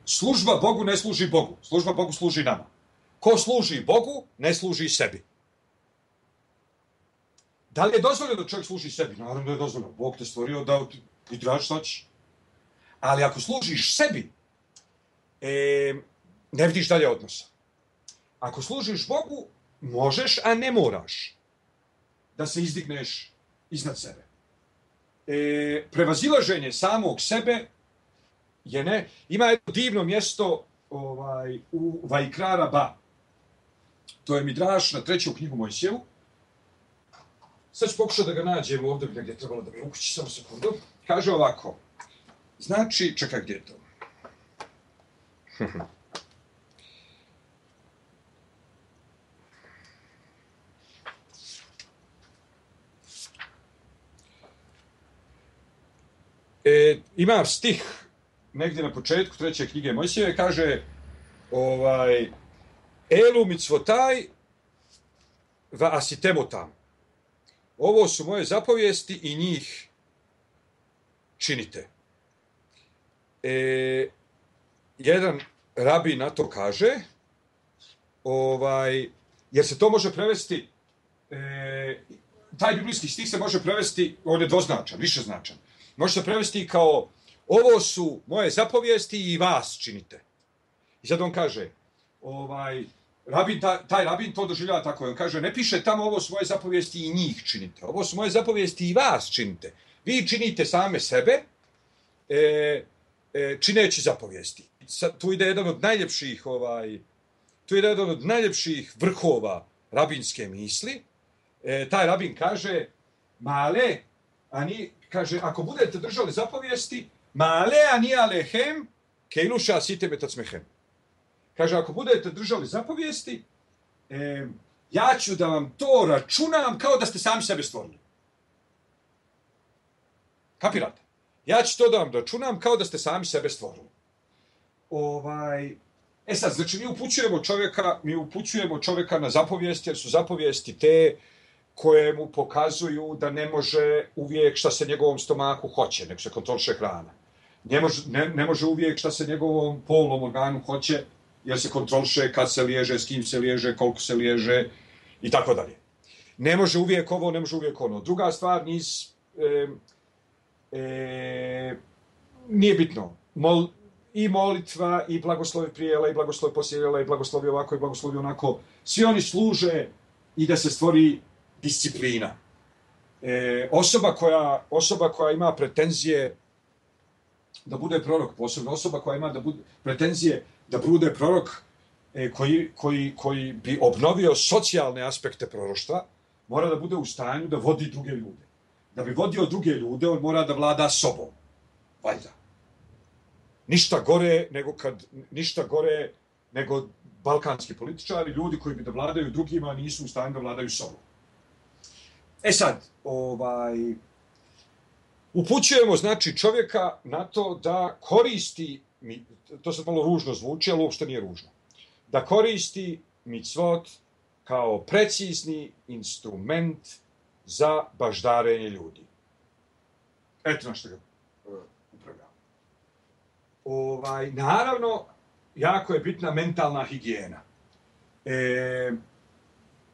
Služba Bogu ne služi Bogu. Služba Bogu služi nama. Ko služi Bogu, ne služi sebi. Da li je dozvoljeno da čovjek služi sebi? Naravno da je dozvoljeno. Bog te stvorio da ti tražiš šta ćeš. Ali ako služiš sebi, ne vidiš dalje odnosa. Ako služiš Bogu, možeš, a ne moraš da se izdigneš iznad sebe. Prevazilaženje samog sebe je ne. Ima jedno divno mjesto u Vajkra Raba. To je Midraš na 3. knjigu Mojsijevu. Sad ću pokušati da ga nađem ovdje gdje je trebalo da mi ukući, samo sekundu. Kaže ovako. Znači, čekaj, gdje je to? Ima stih negdje na početku 3. knjige Mojsijeve, kaže Elu mitzvotaj va asitemotam. Ovo su moje zapovijesti i njih činite. Jedan rabin na to kaže, jer se to može prevesti, taj biblijski stih se može prevesti, on je dvoznačan, višeznačan. Može se prevesti kao, ovo su moje zapovijesti i vas činite. I sad on kaže, taj rabin to doživljava tako. On kaže, ne piše tamo ovo su moje zapovijesti i njih činite. Ovo su moje zapovijesti i vas činite. Vi činite same sebe, čineći zapovijesti. Tu ide jedan od najljepših vrhova rabinske misli. Taj rabin kaže, male, kaže, ako budete držali zapovijesti, male ani alehem, keiluša site betacmehem. Kaže, ako budete držali zapovijesti, ja ću da vam to računam kao da ste sami sebe stvorili. Kapirate? Ja ću to da vam računam kao da ste sami sebe stvorili. Sad, znači mi upućujemo čovjeka na zapovijesti, jer su zapovijesti te koje mu pokazuju da ne može uvijek šta se njegovom stomaku hoće, nego se kontroliše hrana. Ne može uvijek šta se njegovom polnom organu hoće, jer se kontroliše kad se liježe, s kim se liježe, koliko se liježe i tako dalje. Ne može uvijek ovo, ne može uvijek ono. Druga stvar, nije bitno. I molitva, i blagoslovi prije jela, i blagoslovi poslije jela, i blagoslovi ovako, i blagoslovi onako. Svi oni služe i da se stvori disciplina. Osoba koja ima pretenzije da bude prorok, posebno osoba koja ima pretenzije da bude prorok koji bi obnovio socijalne aspekte proroštva, mora da bude u stanju da vodi druge ljude. Da bi vodio druge ljude, on mora da vlada sobom. Valjda. Ništa gore nego balkanski političari, ljudi koji bi da vladaju drugima, nisu u stanju da vladaju sobom. Sad, upućujemo, znači, čovjeka na to da koristi, to sad malo ružno zvuči, ali uopšte nije ružno, da koristi micvot kao precizni instrument za baždarenje ljudi. Eto na što ga upravljamo. Naravno, jako je bitna mentalna higijena.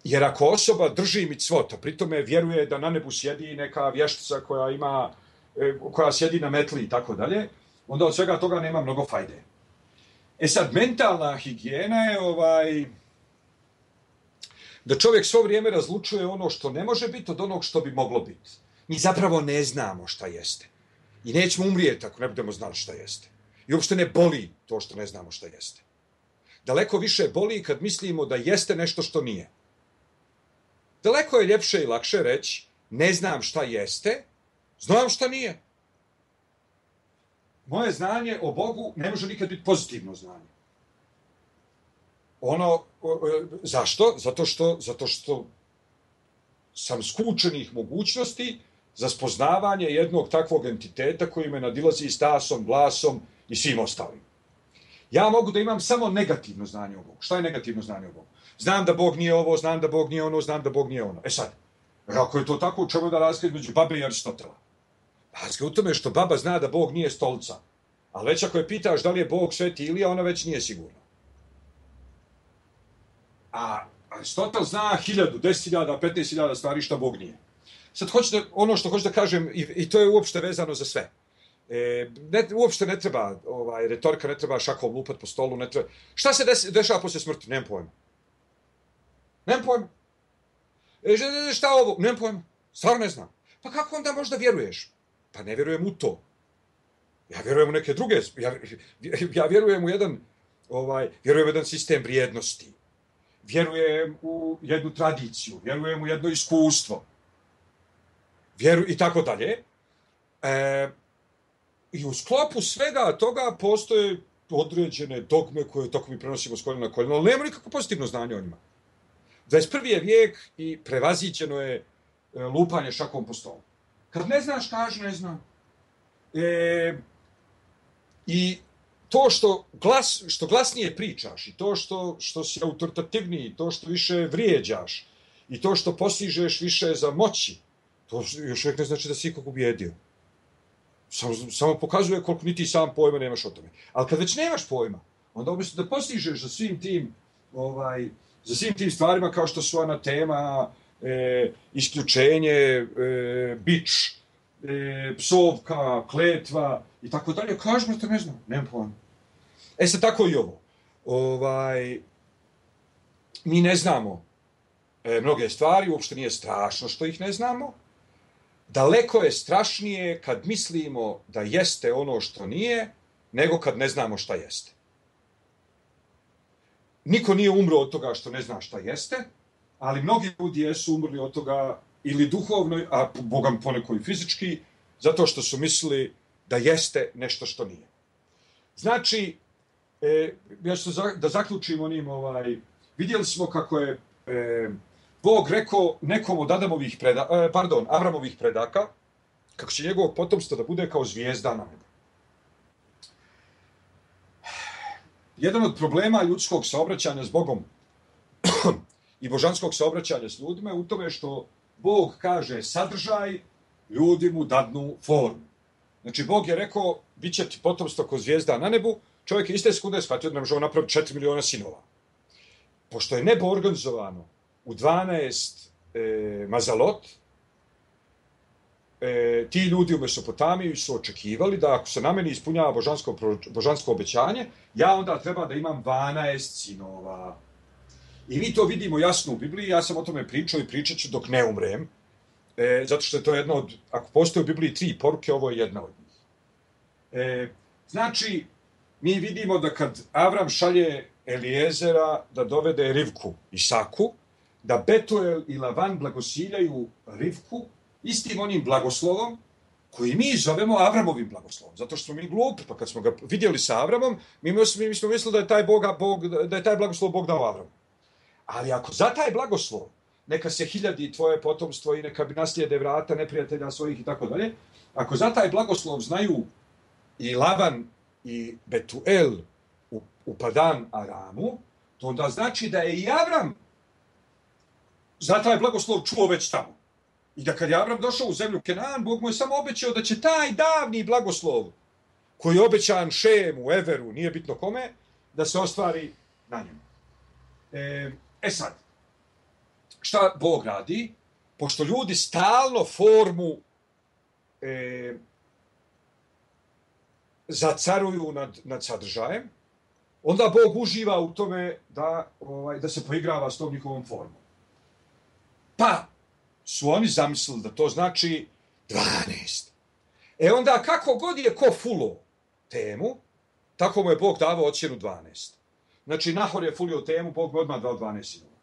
Jer ako osoba drži micvot, a pritome vjeruje da na nebu sjedi neka vještica koja sjedi na metli i tako dalje, onda od svega toga nema mnogo fajde. Sad, mentalna higijena je da čovjek svo vrijeme razlučuje ono što ne može biti od onog što bi moglo biti. Mi zapravo ne znamo šta jeste. I nećemo umrijeti ako ne budemo znali šta jeste. I uopšte ne boli to što ne znamo šta jeste. Daleko više boli kad mislimo da jeste nešto što nije. Daleko je ljepše i lakše reći, ne znam šta jeste, znam šta nije. Moje znanje o Bogu ne može nikad biti pozitivno znanje. Zašto? Zato što sam skučenih mogućnosti za spoznavanje jednog takvog entiteta koji me nadilazi stasom, glasom i svim ostalim. Ja mogu da imam samo negativno znanje o Bogu. Šta je negativno znanje o Bogu? Znam da Bog nije ovo, znam da Bog nije ono, znam da Bog nije ono. Sad, ako je to tako, u čemu da razlika između babe i Aristotela? Razlika u tome što baba zna da Bog nije stolica. Ali već ako je pitaš da li je Bog Sveti Ilija, ona već nije sigurna. A Aristotel zna 1000, 10.000, 15.000 stvari šta Bog nije. Sad ono što hoću da kažem, i to je uopšte vezano za sve. Uopšte ne treba, retorika ne treba šakom lupat po stolu, ne treba. Šta se dešava poslije smrti? Nemam pojma. Nemam pojma. Šta ovo? Nemam pojma. Stvarno ne znam. Pa kako onda možda vjeruješ? Pa ne vjerujem u to. Ja vjerujem u neke druge. Ja vjerujem u jedan sistem vrijednosti. Vjerujem u jednu tradiciju. Vjerujem u jedno iskustvo. I tako dalje. I u sklopu svega toga postoje određene dogme koje toko mi prenosimo s koljena na koljeno, ali nema nikako pozitivno znanje o njima. 21. je vijek i prevaziđeno je lupanje šakom po stolu. Kad ne znaš, kaži ne znam. I to što glasnije pričaš i to što si autoritativniji, to što više vrijeđaš i to što postižeš više za moći, to još uvijek ne znači da si ikog ubjedio. Samo pokazuje koliko ni ti sam pojma nemaš o tome. Ali kad već nemaš pojma, onda umjesto da postižeš za svim tim stvarima kao što su anatema, isključenje, bič, psovka, kletva i tako dalje, kaži brate, ne znam, nemam pojma. Sad tako i ovo. Mi ne znamo mnoge stvari, uopšte nije strašno što ih ne znamo. Daleko je strašnije kad mislimo da jeste ono što nije, nego kad ne znamo šta jeste. Niko nije umro od toga što ne zna šta jeste, ali mnogi ljudi jesu umrli od toga ili duhovno, a bogam poneko i fizički, zato što su mislili da jeste nešto što nije. Znači, ja ću da zaključim onim, vidjeli smo kako je Bog rekao nekom od Avramovih predaka, kako će njegovo potomstvo da bude kao zvijezda na nebu. Jedan od problema ljudskog saobraćanja s Bogom i božanskog saobraćanja s ljudima je u tome što Bog kaže sadržaj, ljudi mu dadnu formu. Znači, Bog je rekao, bit će ti potomstvo kao zvijezda na nebu, čovjek je iste sekunde shvatio da ne može napraviti 4 miliona sinova. Pošto je nebo organizovano u 12 mazalot, ti ljudi u Mesopotamiji su očekivali da ako se na meni ispunjava božansko obećanje, ja onda treba da imam 12 sinova. I mi to vidimo jasno u Bibliji, ja sam o tome pričao i pričat ću dok ne umrem, zato što je to jedna od, ako postoje u Bibliji 3 poruke, ovo je jedna od njih. Znači, mi vidimo da kad Avram šalje Elijezera da dovede Rivku Isaku, da Betuel i Lavan blagosiljaju Rivku istim onim blagoslovom koji mi zovemo Avramovim blagoslovom, zato što smo mi glupi, pa kad smo ga vidjeli sa Avramom, mi smo mislili da je taj blagoslov Bog dao Avramu. Ali ako za taj blagoslov neka se hiljadi tvoje potomstvo i neka bi naslijede vrata neprijatelja svojih i tako dalje, ako za taj blagoslov znaju i Lavan i Betuel u Padan Aramu, to onda znači da je i Avram za taj blagoslov čuo već tamo. I da kad je Avram došao u zemlju Kenan, Bog mu je samo obećao da će taj davni blagoslov, koji je obećan Šemu, Everu, nije bitno kome, da se ostvari na njemu. Sad, šta Bog radi? Pošto ljudi stalno formu zacaruju nad sadržajem, onda Bog uživa u tome da se poigrava s tom njihovom formom. Pa su oni zamislili da to znači 12. Onda kako god je ko fulo temu, tako mu je Bog davao ocjenu 12. Znači, Nahor je fulio temu, Bog mu odmah dao 12 sinova.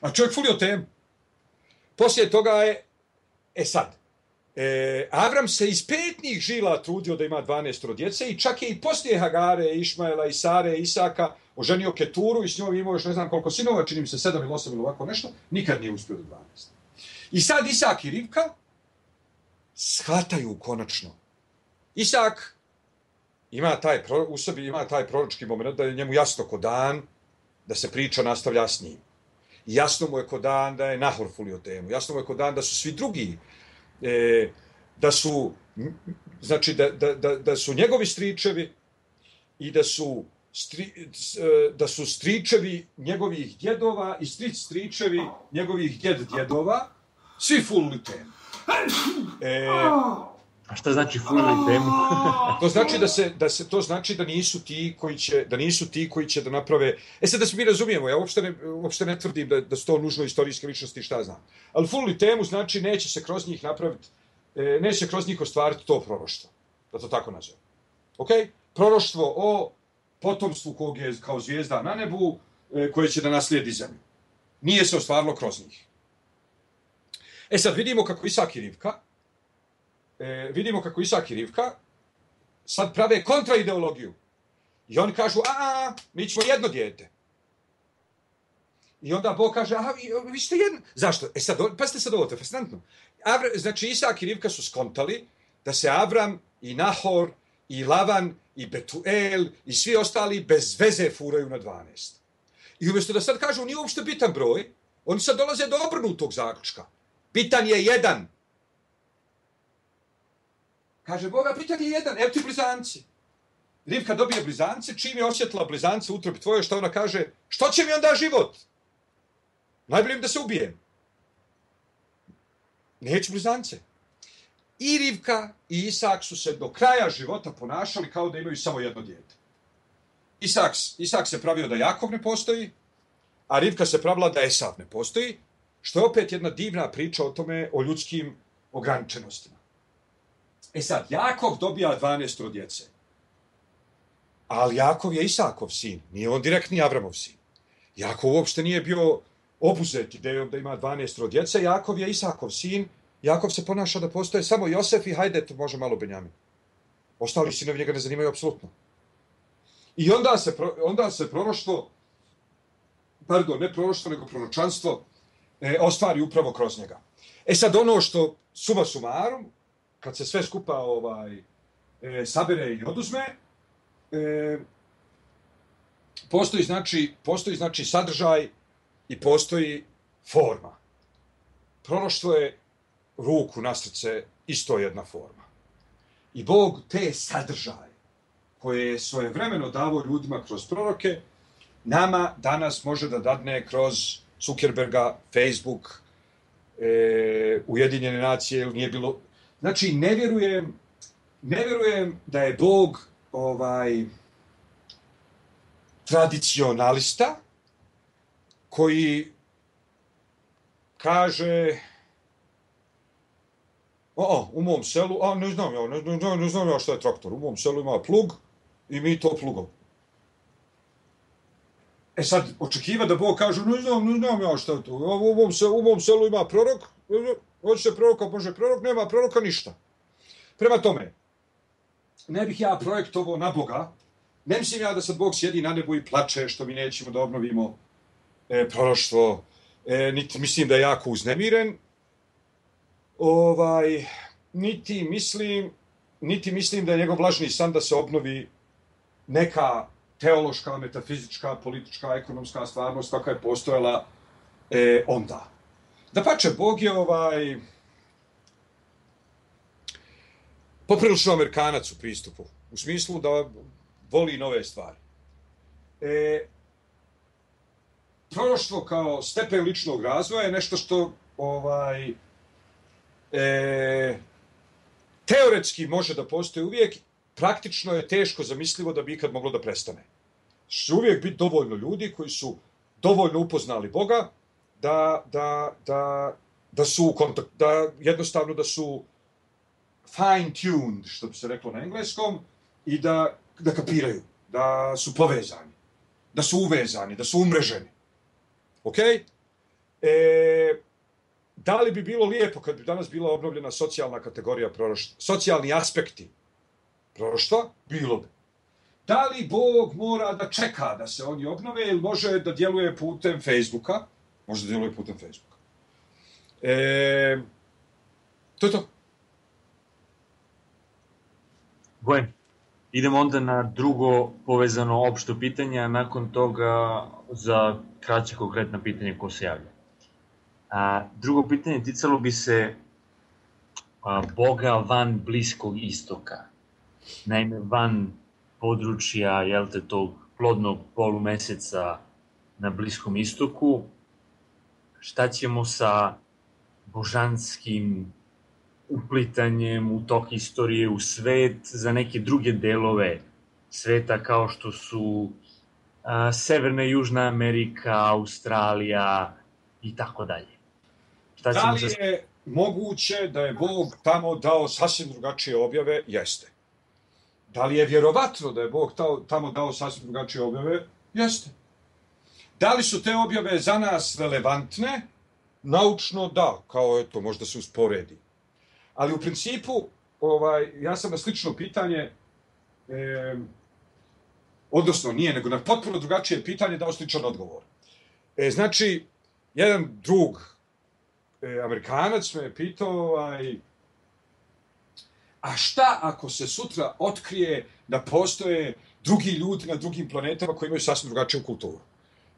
A čovjek fulio temu. Poslije toga je, Avram se iz petnih žila trudio da ima 12 djece i čak je i poslije Hagare, Išmaela i Sare, Isaka oženio Keturu i s njom imao još ne znam koliko sinova, čini mi se 7 ili 8 ili ovako nešto, nikad nije uspio do 12. I sad Isak i Rivka shvataju konačno. Isak u sebi ima taj proročki moment da je njemu jasno ko dan da se priča nastavlja s njim. I jasno mu je ko dan da je Nahor fulio temu. Jasno mu je ko dan da su svi drugi, da su njegovi stričevi i da su stričevi njegovih djedova i stričevi njegovih djedova, svi fulili temu. A šta znači fulili temu? To znači da nisu ti koji će da naprave. Sad da se mi razumijemo, ja uopšte ne tvrdim da su to nužno istorijske ličnosti, šta znam. Ali fulili temu znači neće se kroz njih napraviti, neće kroz njih ostvariti to proroštvo. Da to tako nazovem. Ok? Proroštvo o potomstvu kog je kao zvijezda na nebu, koje će da naslijedi zemlju. Nije se ostvarilo kroz njih. Sad vidimo kako Isak i Rivka vidimo kako Isak i Rivka sad prave kontraideologiju. I oni kažu, mi ćemo jedno dijete. I onda Bog kaže, vi ste jedno. Zašto? Pazite sad ovo, to je fascinantno. Znači, Isak i Rivka su skontali da se Avram i Nahor i Lavan i Betuel i svi ostali bez veze furaju na 12. I umjesto da sad kažu, nije uopšte bitan broj, oni sad dolaze do obrnutog zaključka. Bitan je 1. Kaže Boga, bitan je 1, evo ti blizanci. Rivka dobije blizance, čim je osjetila blizance u utrobi tvoje, što ona kaže, što će mi onda život? Najbolje im da se ubijem. Neću blizance. I Rivka i Isak su se do kraja života ponašali kao da imaju samo jedno dijete. Isak se pravio da Jakov ne postoji, a Rivka se pravila da Esav ne postoji, što je opet jedna divna priča o tome, o ljudskim ograničenostima. Sad, Jakov dobija 12 djece. Ali Jakov je Isakov sin, nije on direktni Avramov sin. Jakov uopšte nije bio obuzet idejom da ima 12 djece, Jakov je Isakov sin, Jakov se ponaša da postoje samo Josef i hajde, može malo Benjamin. Ostali sinovi njega ne zanimaju apsolutno. I onda se proroštvo, ne proroštvo, nego proročanstvo, ostvari upravo kroz njega. Sad ono što suma sumarum, kad se sve skupa sabere i oduzme, postoji znači sadržaj i postoji forma. Proroštvo je ruku na srce isto jedna forma. I Bog te sadržaje koje je svojevremeno davo ljudima kroz proroke, nama danas može da dadne kroz Zuckerberga, Facebook, Ujedinjene nacije, ili nije bilo. Znači, ne vjerujem da je Bog tradicionalista koji kaže u mom selu, ne znam ja što je traktor, u mom selu ima plug i mi to plugom. Sad, očekiva da Bog kaže, ne znam ja što je to, u mom selu ima prorok, hoće se proroka, može prorok, nema proroka, ništa. Prema tome, ne bih ja projektovao na Boga, ne mislim ja da sad Bog sjedi na nebu i plače što mi nećemo da obnovimo proroštvo, niti mislim da je jako uznemiren, niti mislim da je njegov vlažni san da se obnovi neka teološka, metafizička, politička, ekonomska stvarnost kakva je postojala onda. Dapače, Bog je poprilično Amerikanac u pristupu, u smislu da voli nove stvari. Proroštvo kao stepen ličnog razvoja je nešto što teoretski može da postoji uvijek, praktično je teško zamislivo da bi ikad moglo da prestane. Će uvijek biti dovoljno ljudi koji su dovoljno upoznali Boga da su u kontakt, da jednostavno da su fine-tuned, što bi se reklo na engleskom, i da kapiraju, da su povezani, da su uvezani, da su umreženi. Ok? Da li bi bilo lijepo kad bi danas bila obnovljena socijalna kategorija proroštva, socijalni aspekti proroštva? Bilo bi. Da li Bog mora da čeka da se oni obnove ili može da djeluje putem Facebooka? Može da djeluje putem Facebooka. To je to. Bueno. Idemo onda na drugo povezano opšto pitanje, a nakon toga za kraće konkretna pitanje ko se javlja. Drugo pitanje ticalo bi se Boga van Bliskog istoka. Naime, van područja tog plodnog polumeseca na Bliskom istoku. Šta ćemo sa božanskim uplitanjem u tok istorije, u svet, za neke druge delove sveta kao što su Severna i Južna Amerika, Australija i tako dalje. Da li je moguće da je Bog tamo dao sasvim drugačije objave? Jeste. Da li je vjerovatno da je Bog tamo dao sasvim drugačije objave? Jeste. Da li su te objave za nas relevantne? Naučno da, kao možda se usporedi. Ali u principu ja sam na slično pitanje, odnosno nije, nego na potpuno drugačije pitanje dao sličan odgovor. Znači, jedan drug Amerikanac me je pitao, a šta ako se sutra otkrije da postoje drugi ljudi na drugim planetama koji imaju sasvim drugačiju kulturu?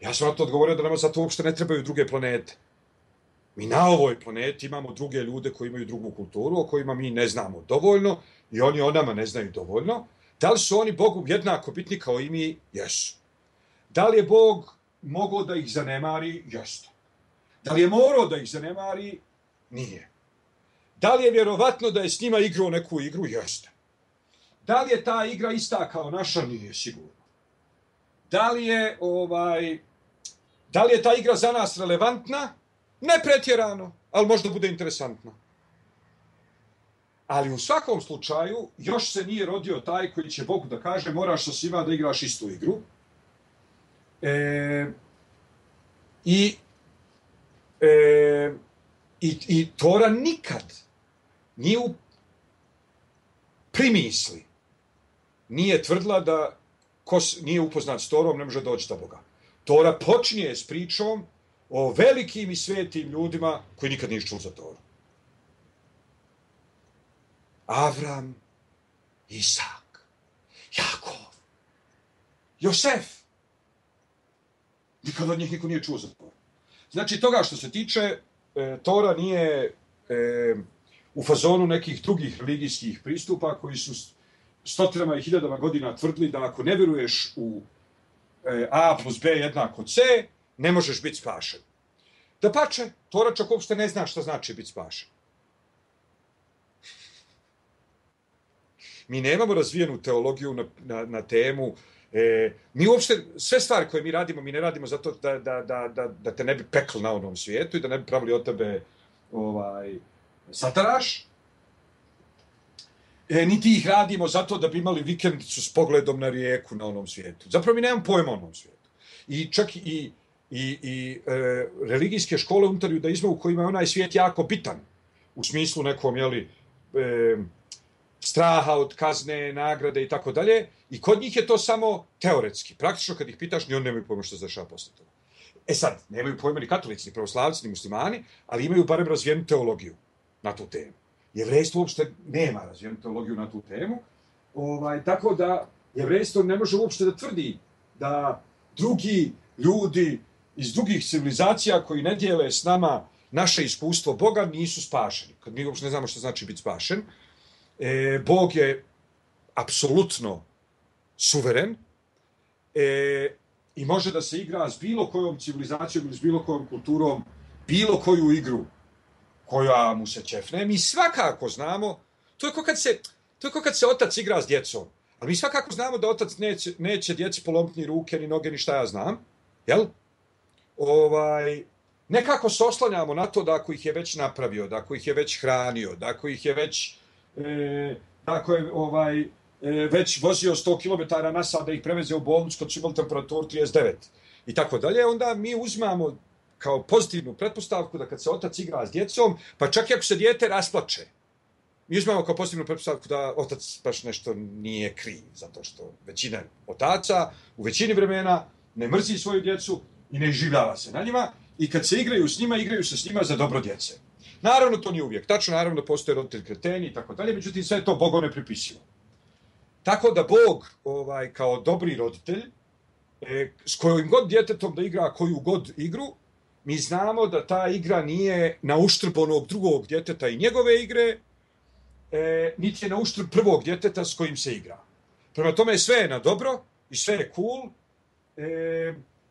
Ja sam na to odgovorio da nama zato uopšte ne trebaju druge planete. Mi na ovoj planeti imamo druge ljude koji imaju drugu kulturu, o kojima mi ne znamo dovoljno i oni o nama ne znaju dovoljno. Da li su oni Bogu jednako bitni kao i mi? Jesu. Da li je Bog mogao da ih zanemari? Jeste. Da li je morao da ih zanemari? Nije. Da li je vjerovatno da je s njima igrao neku igru? Jeste. Da li je ta igra ista kao naša? Nije sigurno. Da li je ta igra za nas relevantna? Ne pretjerano, ali možda bude interesantna. Ali u svakom slučaju, još se nije rodio taj koji će Bogu da kaže moraš sa svima da igraš istu igru. I Tora nikad nije u primisli nije tvrdila da ko nije upoznat s Torom ne može doći do Boga. Tora počinje s pričom o velikim i svetim ljudima koji nikad nisu čuli za Toru. Avram, Isak, Jakov, Josef. Nikad od njih niko nije čuo za Toru. Znači, toga što se tiče, Tora nije u fazonu nekih drugih religijskih pristupa koji su stotinama i hiljadama godina tvrdili da ako ne vjeruješ u A plus B jednako C, ne možeš biti spašen. Dapače, Tora čak uopšte ne zna šta znači biti spašen. Mi nemamo razvijenu teologiju na temu. Mi uopšte, sve stvari koje mi radimo, mi ne radimo zato da te ne bi pekli na onom svijetu i da ne bi pravili od tebe sataraš. Niti ih radimo zato da bi imali vikendicu s pogledom na rijeku na onom svijetu. Zapravo mi nemamo pojma o onom svijetu. I čak i religijske škole unutar judaizma u kojima je onaj svijet jako bitan. U smislu nekom, straha od kazne, nagrade i tako dalje. I kod njih je to samo teoretski. Praktično kad ih pitaš, ni oni nemaju pojma što se dešava posle toga. Sad, nemaju pojma ni katolici, ni pravoslavci, ni muslimani, ali imaju barem razvijenu teologiju na tu temu. Jevrejstvo uopšte nema razvijenu teologiju na tu temu. Tako da jevrejstvo ne može uopšte da tvrdi da drugi ljudi iz drugih civilizacija koji ne dijele s nama naše iskustvo Boga nisu spašeni. Kad mi uopšte ne znamo što znači biti spašen. Bog je apsolutno suveren i može da se igra s bilo kojom civilizacijom ili s bilo kojom kulturom, bilo koju igru koja mu se ćefne. Mi svakako znamo, to je kao kad se otac igra s djecom, ali mi svakako znamo da otac neće djeci polomiti ni ruke, ni noge, ni šta ja znam. Jel? Nekako se oslanjamo na to da ako ih je već napravio, da ako ih je već hranio, da ako ih je već već vozio 100 km na sat da ih preveze u bolnicu kad su imali temperaturu 39 i tako dalje, onda mi uzmamo kao pozitivnu pretpostavku da kad se otac igra s djecom, pa čak i ako se dijete rasplače, mi uzmamo kao pozitivnu pretpostavku da otac baš nešto nije kriv, zato što većina otaca u većini vremena ne mrzi svoju djecu i ne iživljava se na njima i kad se igraju s njima, igraju se s njima za dobro djece. Naravno, to nije uvijek tačno, naravno, postoje roditelji kreteni i tako dalje, međutim, sve to Bogu ne pripisivo. Tako da Bog, kao dobri roditelj, s kojim god djetetom da igra koju god igru, mi znamo da ta igra nije na uštrb onog drugog djeteta i njegove igre, niti je na uštrb prvog djeteta s kojim se igra. Prema tome, sve je na dobro i sve je cool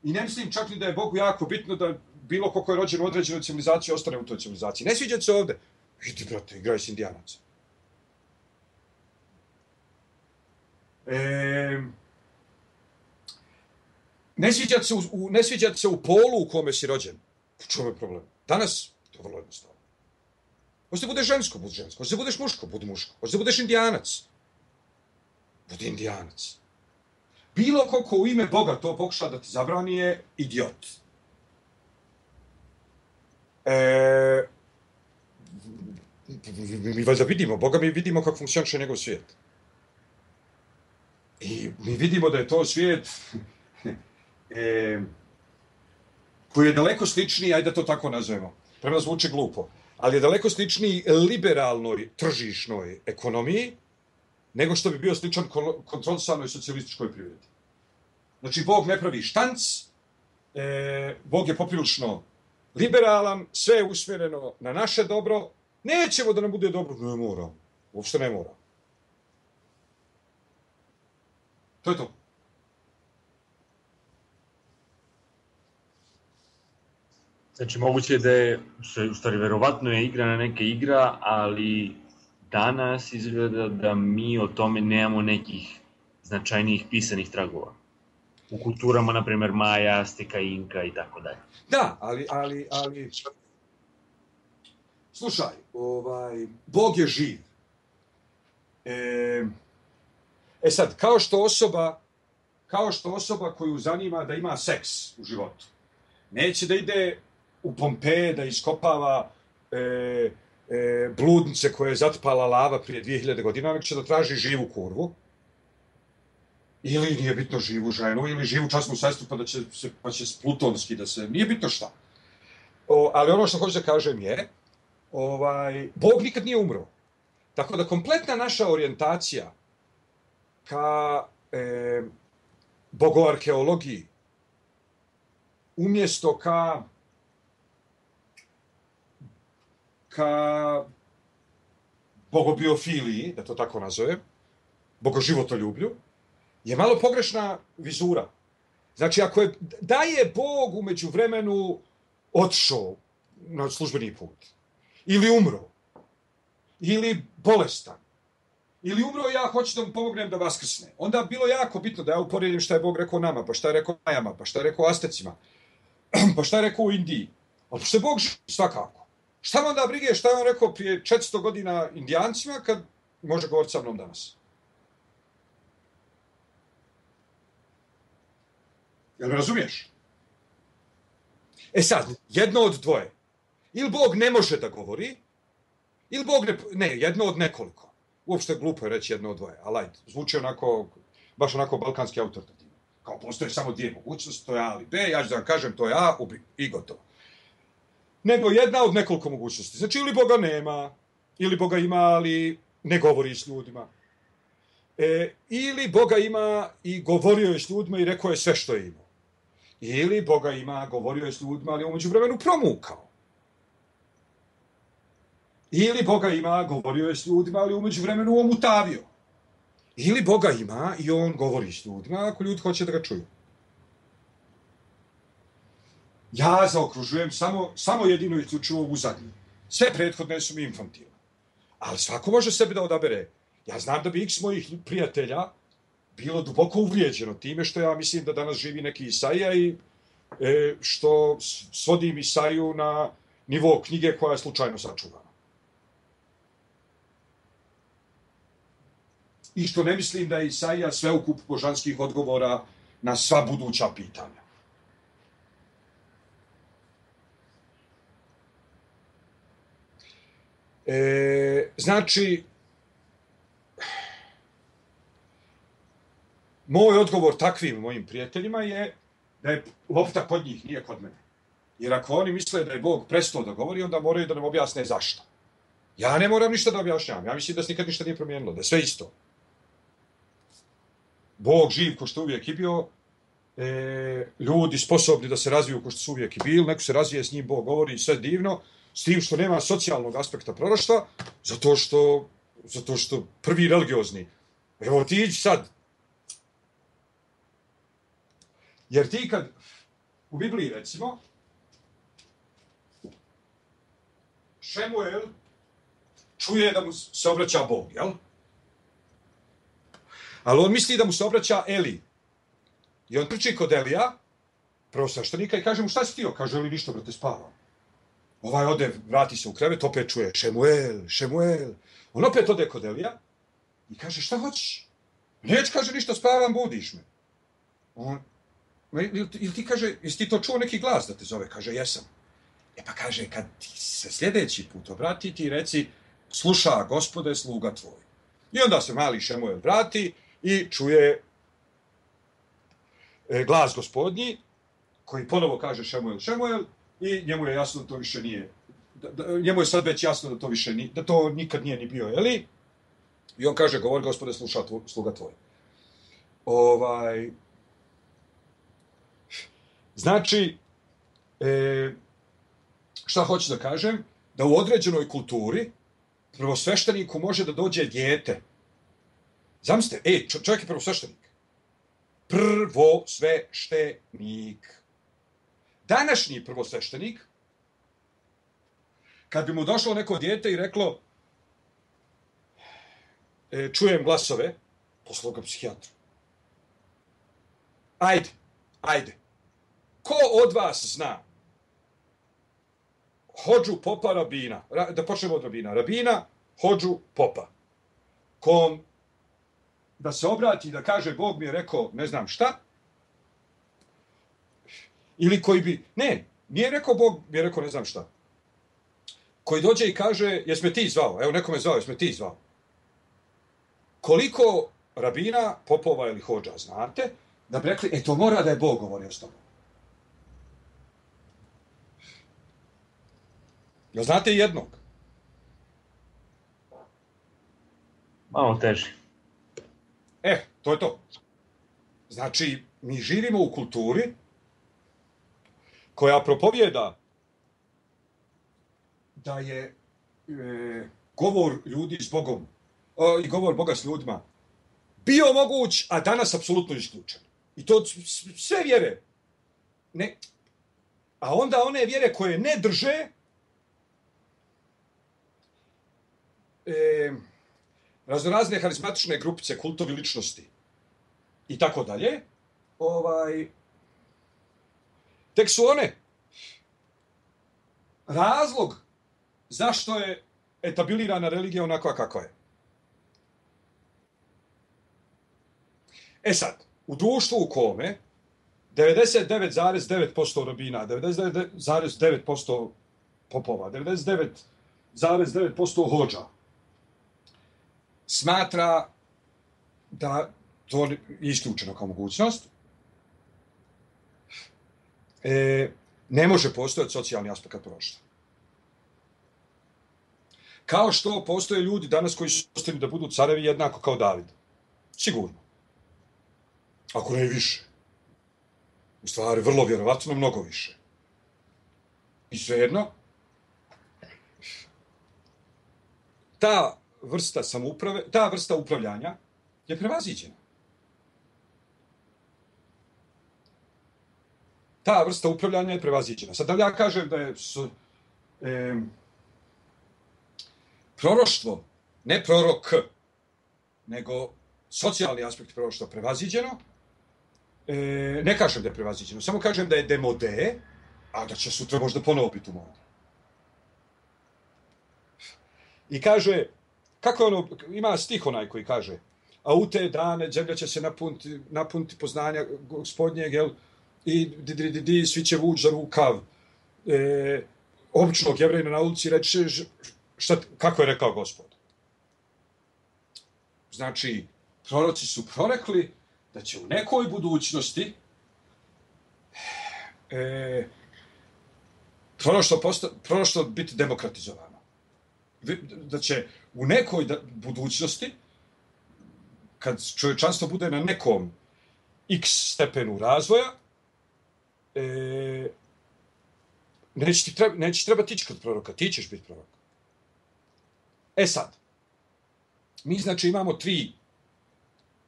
i ne mislim čak ni da je Bogu jako bitno da bilo ko je rođen u određenoj civilizaciji ostane u toj civilizaciji. Ne sviđa se ovde. Idi, brate, igraj s Indijanaca. Ne sviđa se u polu u kome si rođen. U čemu je problem? Danas to je vrlo jednostavno. Hoće da budeš žensko, budi žensko. Hoće da budeš muško, budi muško. Hoće da budeš Indijanac. Budi Indijanac. Bilo ko u ime Boga to pokuša da ti zabrani je idiot. mi valjda vidimo Boga, mi vidimo kako funkcioniše njegov svijet. I mi vidimo da je to svijet koji je daleko sličniji, ajde da to tako nazovemo, prema zvuči glupo, ali je daleko sličniji liberalnoj tržišnoj ekonomiji nego što bi bio sličan kontrolisanoj socijalističkoj privredi. Znači, Bog ne pravi štanc, Bog je poprilično liberalan, sve je usmjereno na naše dobro, nećemo da nam bude dobro, ne mora, uopšte ne mora. To je to. Znači, moguće da je, u stvari, verovatno je igrana neka igra, ali danas izgleda da mi o tome nemamo nekih značajnijih pisanih tragova. U kulturama, na primjer, Maja, Azteka, Inka i tako dalje. Da, ali slušaj, Bog je živ. Sad, kao što osoba koju zanima da ima seks u životu, neće da ide u Pompeje da iskopava bludnice koje je zatpala lava prije 2000 godina, nego će da traži živu kurvu, ili nije bitno živu ženu, ili živu časnu sestru, pa će plutonski da se... Nije bitno šta. Ali ono što hoću da kažem je, Bog nikad nije umro. Tako da kompletna naša orijentacija ka bogoarheologiji, umjesto ka bogobiofiliji, da to tako nazovem, bogoživotoljublju, je malo pogrešna vizura. Znači, da je Bog u međuvremenu otišao na službeni put, ili umro, ili bolestan, ili umro i ja hoću da mu pomognem da vaskrsne, onda bilo jako bitno da ja uporedim šta je Bog rekao nama, pa šta je rekao Majama, pa šta je rekao Astecima, pa šta je rekao u Indiji. Ali što je Bog živ, svakako. Šta vam onda brige šta je on rekao prije 400 godina Indijancima kad može govoriti sa mnom danas? Jel me razumiješ? Sad, jedno od dvoje. Ili Bog ne može da govori, ili Bog jedno od nekoliko. Uopšte glupo je reći jedno od dvoje, ali ajde, zvuči onako, baš onako balkanski autoritativno. Kao postoje samo dvije mogućnosti, to je A ili B, ja ću da vam kažem to je A i gotovo. Nego jedna od nekoliko mogućnosti. Znači, ili Boga nema, ili Boga ima, ali ne govori s ljudima. Ili Boga ima i govorio je s ljudima i rekao je sve što je imao. Ili Boga ima, govorio je s ljudima, ali umeđu vremenu promukao. Ili Boga ima, govorio je s ljudima, ali umeđu vremenu omutavio. Ili Boga ima i on govori s ljudima ako ljudi hoće da ga čuju. Ja zaokružujem samo jedino i isključivo u zadnji. Sve prethodne su mi infantilne. Ali svako može sebi da odabere. Ja znam da bi x mojih prijatelja bilo duboko uvrijeđeno time što ja mislim da danas živi neki Isaija i što svodim Isaiju na nivo knjige koja je slučajno sačuvana. I što ne mislim da je Isaija sveukup božanskih odgovora na sva buduća pitanja. Znači, moj odgovor takvim mojim prijateljima je da je lopta kod njih, nije kod mene. Jer ako oni misle da je Bog prestao da govori, onda moraju da nam objasne zašto. Ja ne moram ništa da objašnjavam. Ja mislim da se nikad ništa nije promijenilo, da je sve isto. Bog živ ko što uvijek i bio, ljudi sposobni da se razviju ko što su uvijek i bili, neko se razvije s njim, Bog govori, sve divno, s tim što nema socijalnog aspekta proroštva, zato što prvi religiozni. Evo ti ići sad. Jer ti kad u Bibliji recimo, Šemuel čuje da mu se obraća Bog, jel? Ali on misli da mu se obraća Eli. I on trči kod Elija, prvosveštenika, i kaže mu šta si htio? Kaže, Eli, ništa, brate, spavam. Ovaj ode, vrati se u krevet, opet čuje Šemuel, Šemuel. On opet ode kod Elija i kaže, šta hoćeš? Neću, kaže, ništa, spavam, budiš me. On, ili ti kaže, jesi ti to čuo neki glas da te zove? Kaže, jesam. Pa kaže, kad ti se sljedeći put obrati, ti reci, sluša, Gospode, sluga tvoj. I onda se mali Šemuel vrati i čuje glas Gospodnji, koji ponovo kaže Šemuel, Šemuel, i njemu je jasno da to više nije. Njemu je sad već jasno da to više nije, da to nikad nije ni bio Eli. I on kaže, govori, Gospode, sluša sluga tvoj. Znači, šta hoću da kažem? Da u određenoj kulturi prvosvešteniku može da dođe dijete. Zamislite, čovjek je prvosveštenik. Prvosveštenik. Današnji prvosveštenik, kad bi mu došlo neko dijete i reklo, čujem glasove, poslao ga psihijatru. Ajde. Ko od vas zna hodžu popa rabina? Da počnemo od rabina. Rabina, hodžu popa. Kom da se obrati i da kaže Bog mi je rekao ne znam šta. Ili koji bi... Ne, nije rekao Bog mi je rekao ne znam šta. Koji dođe i kaže jes me ti zvao? Evo neko me zvao, jes me ti zvao? Koliko rabina, popova ili hodža znate da bi rekli, to mora da je Bog govorio s tobom. Jel znate jednog? Malo teže. To je to. Znači, mi živimo u kulturi koja propovijeda da je govor ljudi s Bogom i govor Boga s ljudima bio moguć, a danas apsolutno isključen. I to sve vjere. Ne. A onda one vjere koje ne drže raznorazne harizmatične grupice, kultovi ličnosti i tako dalje, tek su one razlog zašto je etablirana religija onakva kakva je. Sad, u društvu u kome 99,9% rabina, 99,9% popova, 99,9% hodža smatra da to je isključeno kao mogućnost, ne može postojati socijalni aspekt proroštva. Kao što postoje ljudi danas koji su ostali da budu carevi jednako kao David. Sigurno. Ako ne i više. U stvari, vrlo vjerovatno, mnogo više. I svejedno, ta vrsta upravljanja je prevaziđena. Sad da li ja kažem da je proroštvo, ne prorok, nego socijalni aspekt proroštva prevaziđeno, ne kažem da je prevaziđeno, samo kažem da je demode, a da će sutra možda ponovo biti u modi. I kaže, kako ono, ima stih onaj koji kaže, a u te dane zemlja će se napuniti poznanja Gospodnjeg, i svi će vući za rukav običnog Jevrejina na ulici i reći kako je rekao Gospod. Znači, proroci su prorekli da će u nekoj budućnosti proroštvo biti demokratizovano. Da će u nekoj budućnosti, kad čovječanstvo bude na nekom x stepenu razvoja, neće trebati ići kod proroka, ti ćeš biti prorok. Sad, mi znači imamo 3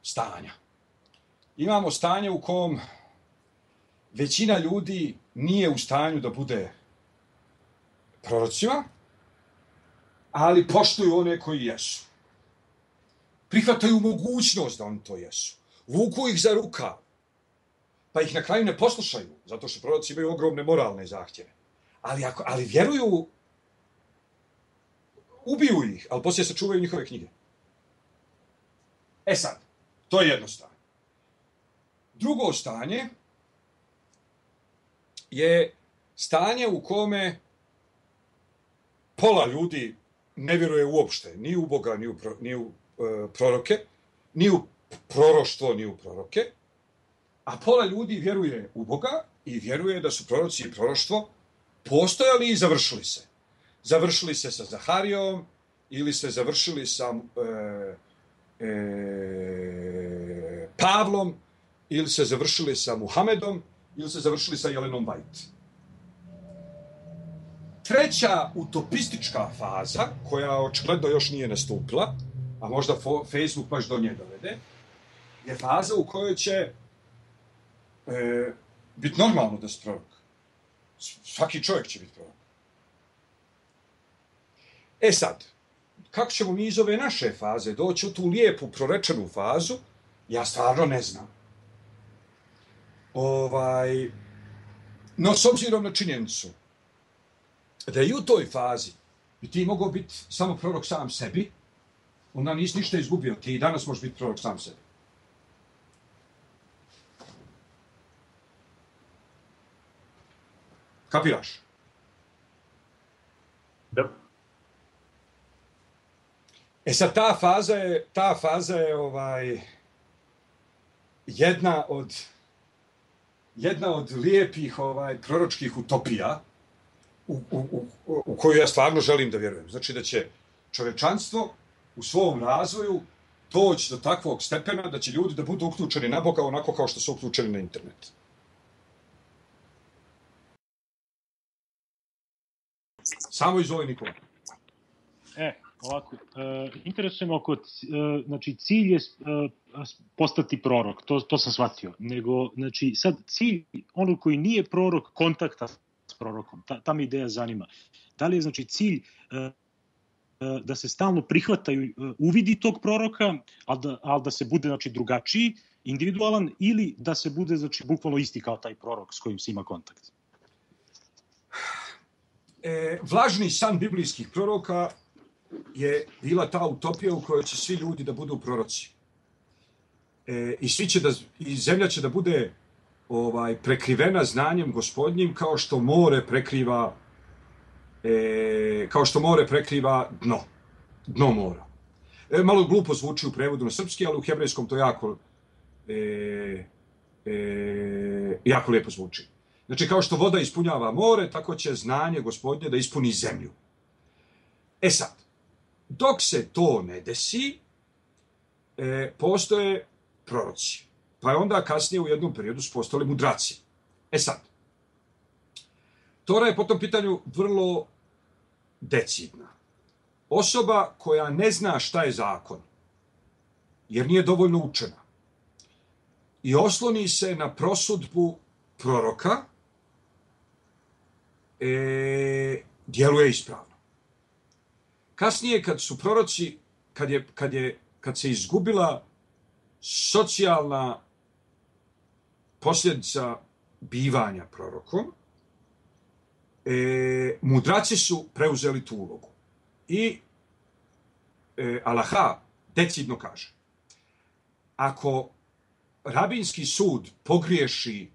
stanja. Imamo stanje u kom većina ljudi nije u stanju da bude prorocima, ali poštuju one koji jesu. Prihvataju mogućnost da oni to jesu. Vuku ih za rukav, pa ih na kraju ne poslušaju, zato što proroci imaju ogromne moralne zahtjeve. Ali vjeruju, ubiju ih, ali poslije sačuvaju njihove knjige. Sad, to je jedno stanje. Drugo stanje je stanje u kome pola ljudi ne vjeruje uopšte ni u Boga, ni u proroke, ni u proroštvo, ni u proroke, a pola ljudi vjeruje u Boga i vjeruje da su proroci i proroštvo postojali i završili se. Završili se sa Zaharijom ili se završili sa Pavlom ili se završili sa Muhamedom ili se završili sa Jelenom White. Treća utopistička faza, koja očigledno još nije nastupila, a možda Facebook baš do nje dovede, je faza u kojoj će biti normalno da si prorok. Svaki čovjek će biti prorok. E sad, kako ćemo mi iz ove naše faze doći u tu lijepu prorečenu fazu, ja stvarno ne znam. No, s obzirom na činjenicu da je u toj fazi bi ti mogao biti samo prorok sam sebi, onda nisi ništa izgubio. Ti danas možeš biti prorok sam sebi. Kapiraš? Da. E sad, ta faza je jedna od lijepih proročkih utopija u koju ja stvarno želim da vjerujem. Znači da će čovečanstvo u svom razvoju doći do takvog stepena da će ljudi da budu uključeni na Boga onako kao što su uključeni na internet. Samo iz ove Nikola. Ovako, interesuje me znači cilj je postati prorok, to sam shvatio, nego, znači, sad cilj, ono koji nije prorok, kontakta s prorokom, ta me ideja zanima. Da li je, znači, cilj da se stalno prihvataju uvidi tog proroka, ali da se bude, znači, drugačiji, individualan, ili da se bude, znači, bukvalno isti kao taj prorok s kojim se ima kontakt? Vlažni san biblijskih proroka je bila ta utopija u kojoj će svi ljudi da budu proroci. I zemlja će da bude prekrivena znanjem Gospodnjim kao što more prekriva dno mora. Malo glupo zvuči u prevodu na srpski, ali u hebrejskom to jako lijepo zvuči. Znači, kao što voda ispunjava more, tako će znanje Gospodnje da ispuni zemlju. E sad, dok se to ne desi, postoje proroci. Pa je onda kasnije u jednom periodu su postali mudraci. E sad, Tora je po tom pitanju vrlo decidna. Osoba koja ne zna šta je zakon, jer nije dovoljno učena, i osloni se na prosudbu proroka, djeluje ispravno. Kasnije, kad su proroci, kad se izgubila socijalna posljedica bivanja prorokom, mudraci su preuzeli tu ulogu. I Alaha decidno kaže, ako rabinski sud pogriješi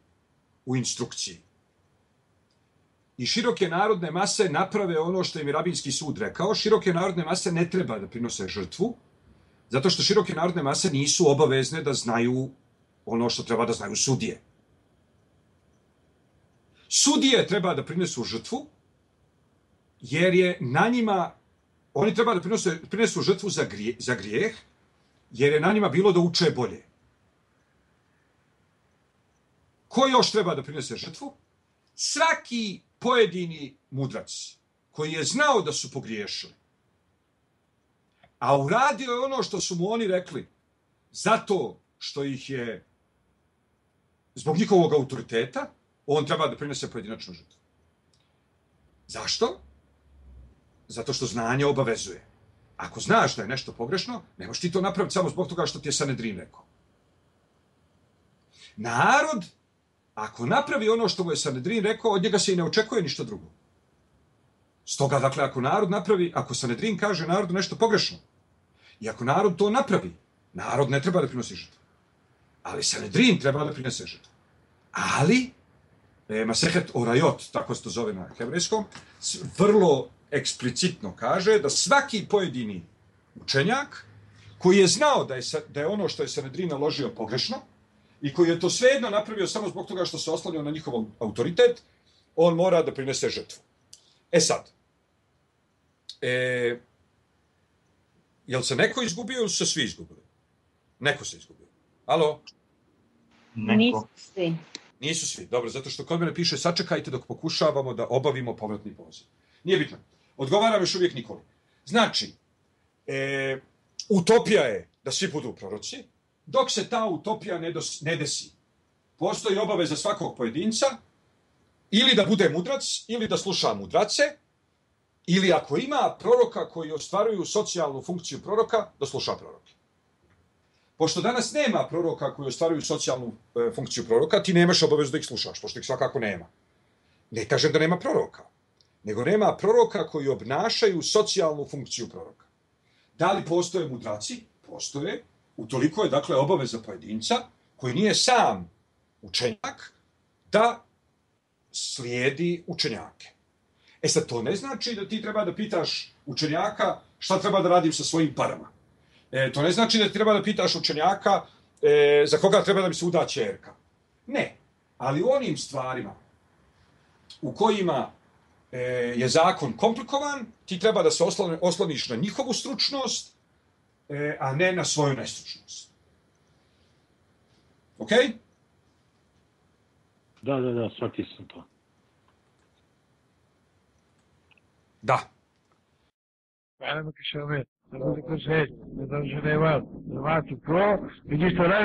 u instrukciji i široke narodne mase naprave ono što im je rabinski sud rekao, široke narodne mase ne treba da prinose žrtvu, zato što široke narodne mase nisu obavezne da znaju ono što treba da znaju sudije. Sudije treba da prinesu žrtvu, jer je na njima, oni treba da prinesu žrtvu za grijeh, jer je na njima bilo da uče bolje. Ko još treba da prinese žrtvu? Svaki pojedini mudrac koji je znao da su pogriješili, a uradio je ono što su mu oni rekli, zato što ih je, zbog njihovog autoriteta, on treba da prinese pojedinačnu žrtvu. Zašto? Zato što znanje obavezuje. Ako znaš da je nešto pogrešno, ne možeš ti to napraviti samo zbog toga što ti je Sanedrin rekao. Narod, ako napravi ono što mu je Sanedrin rekao, od njega se i ne očekuje ništa drugo. Stoga, dakle, ako Sanedrin kaže narodu nešto pogrešno, i ako narod to napravi, narod ne treba da prinosi žrtvu. Ali Sanedrin treba da prinese žrtvu. Ali, Masehet Orajot, tako se to zove na hebrejskom, vrlo eksplicitno kaže da svaki pojedini učenjak koji je znao da je ono što je Sanedrin naložio pogrešno i koji je to svejedno napravio samo zbog toga što se oslanjao na njihov autoritet, on mora da prinese žrtvu. E sad, jel se neko izgubio ili su se svi izgubili? Neko se izgubio. Alo? Neko. Nisu svi. Dobro, zato što kod mene piše sačekajte dok pokušavamo da obavimo povratni poziv. Nije bitno. Odgovaram još uvijek Nikoli. Znači, utopija je da svi budu proroci, dok se ta utopija ne desi. Postoji obaveza svakog pojedinca ili da bude mudrac, ili da sluša mudrace, ili ako ima proroka koji ostvaruju socijalnu funkciju proroka, da sluša proroke. Pošto danas nema proroka koji ostvaruju socijalnu funkciju proroka, ti nemaš obavezu da ih slušaš, pošto ih svakako nema. Ne kažem da nema proroka, nego nema proroka koji obnašaju socijalnu funkciju proroka. Da li postoje mudraci? Postoje. Utoliko je, dakle, obaveza pojedinca koji nije sam učenjak da slijedi učenjake. E sad, to ne znači da ti treba da pitaš učenjaka šta treba da radim sa svojim parama. To ne znači da ti treba da pitaš učenjaka za koga treba da mi se uda ćerka. Ne, ali u onim stvarima u kojima je zakon komplikovan, ti treba da se osloniš na njihovu stručnost, a ne na svoju nestručnost. Ok? Da, shvatio sam to. Da. Hvala che ci avete, non cos'è, non ce ne va, pro, e ci sarà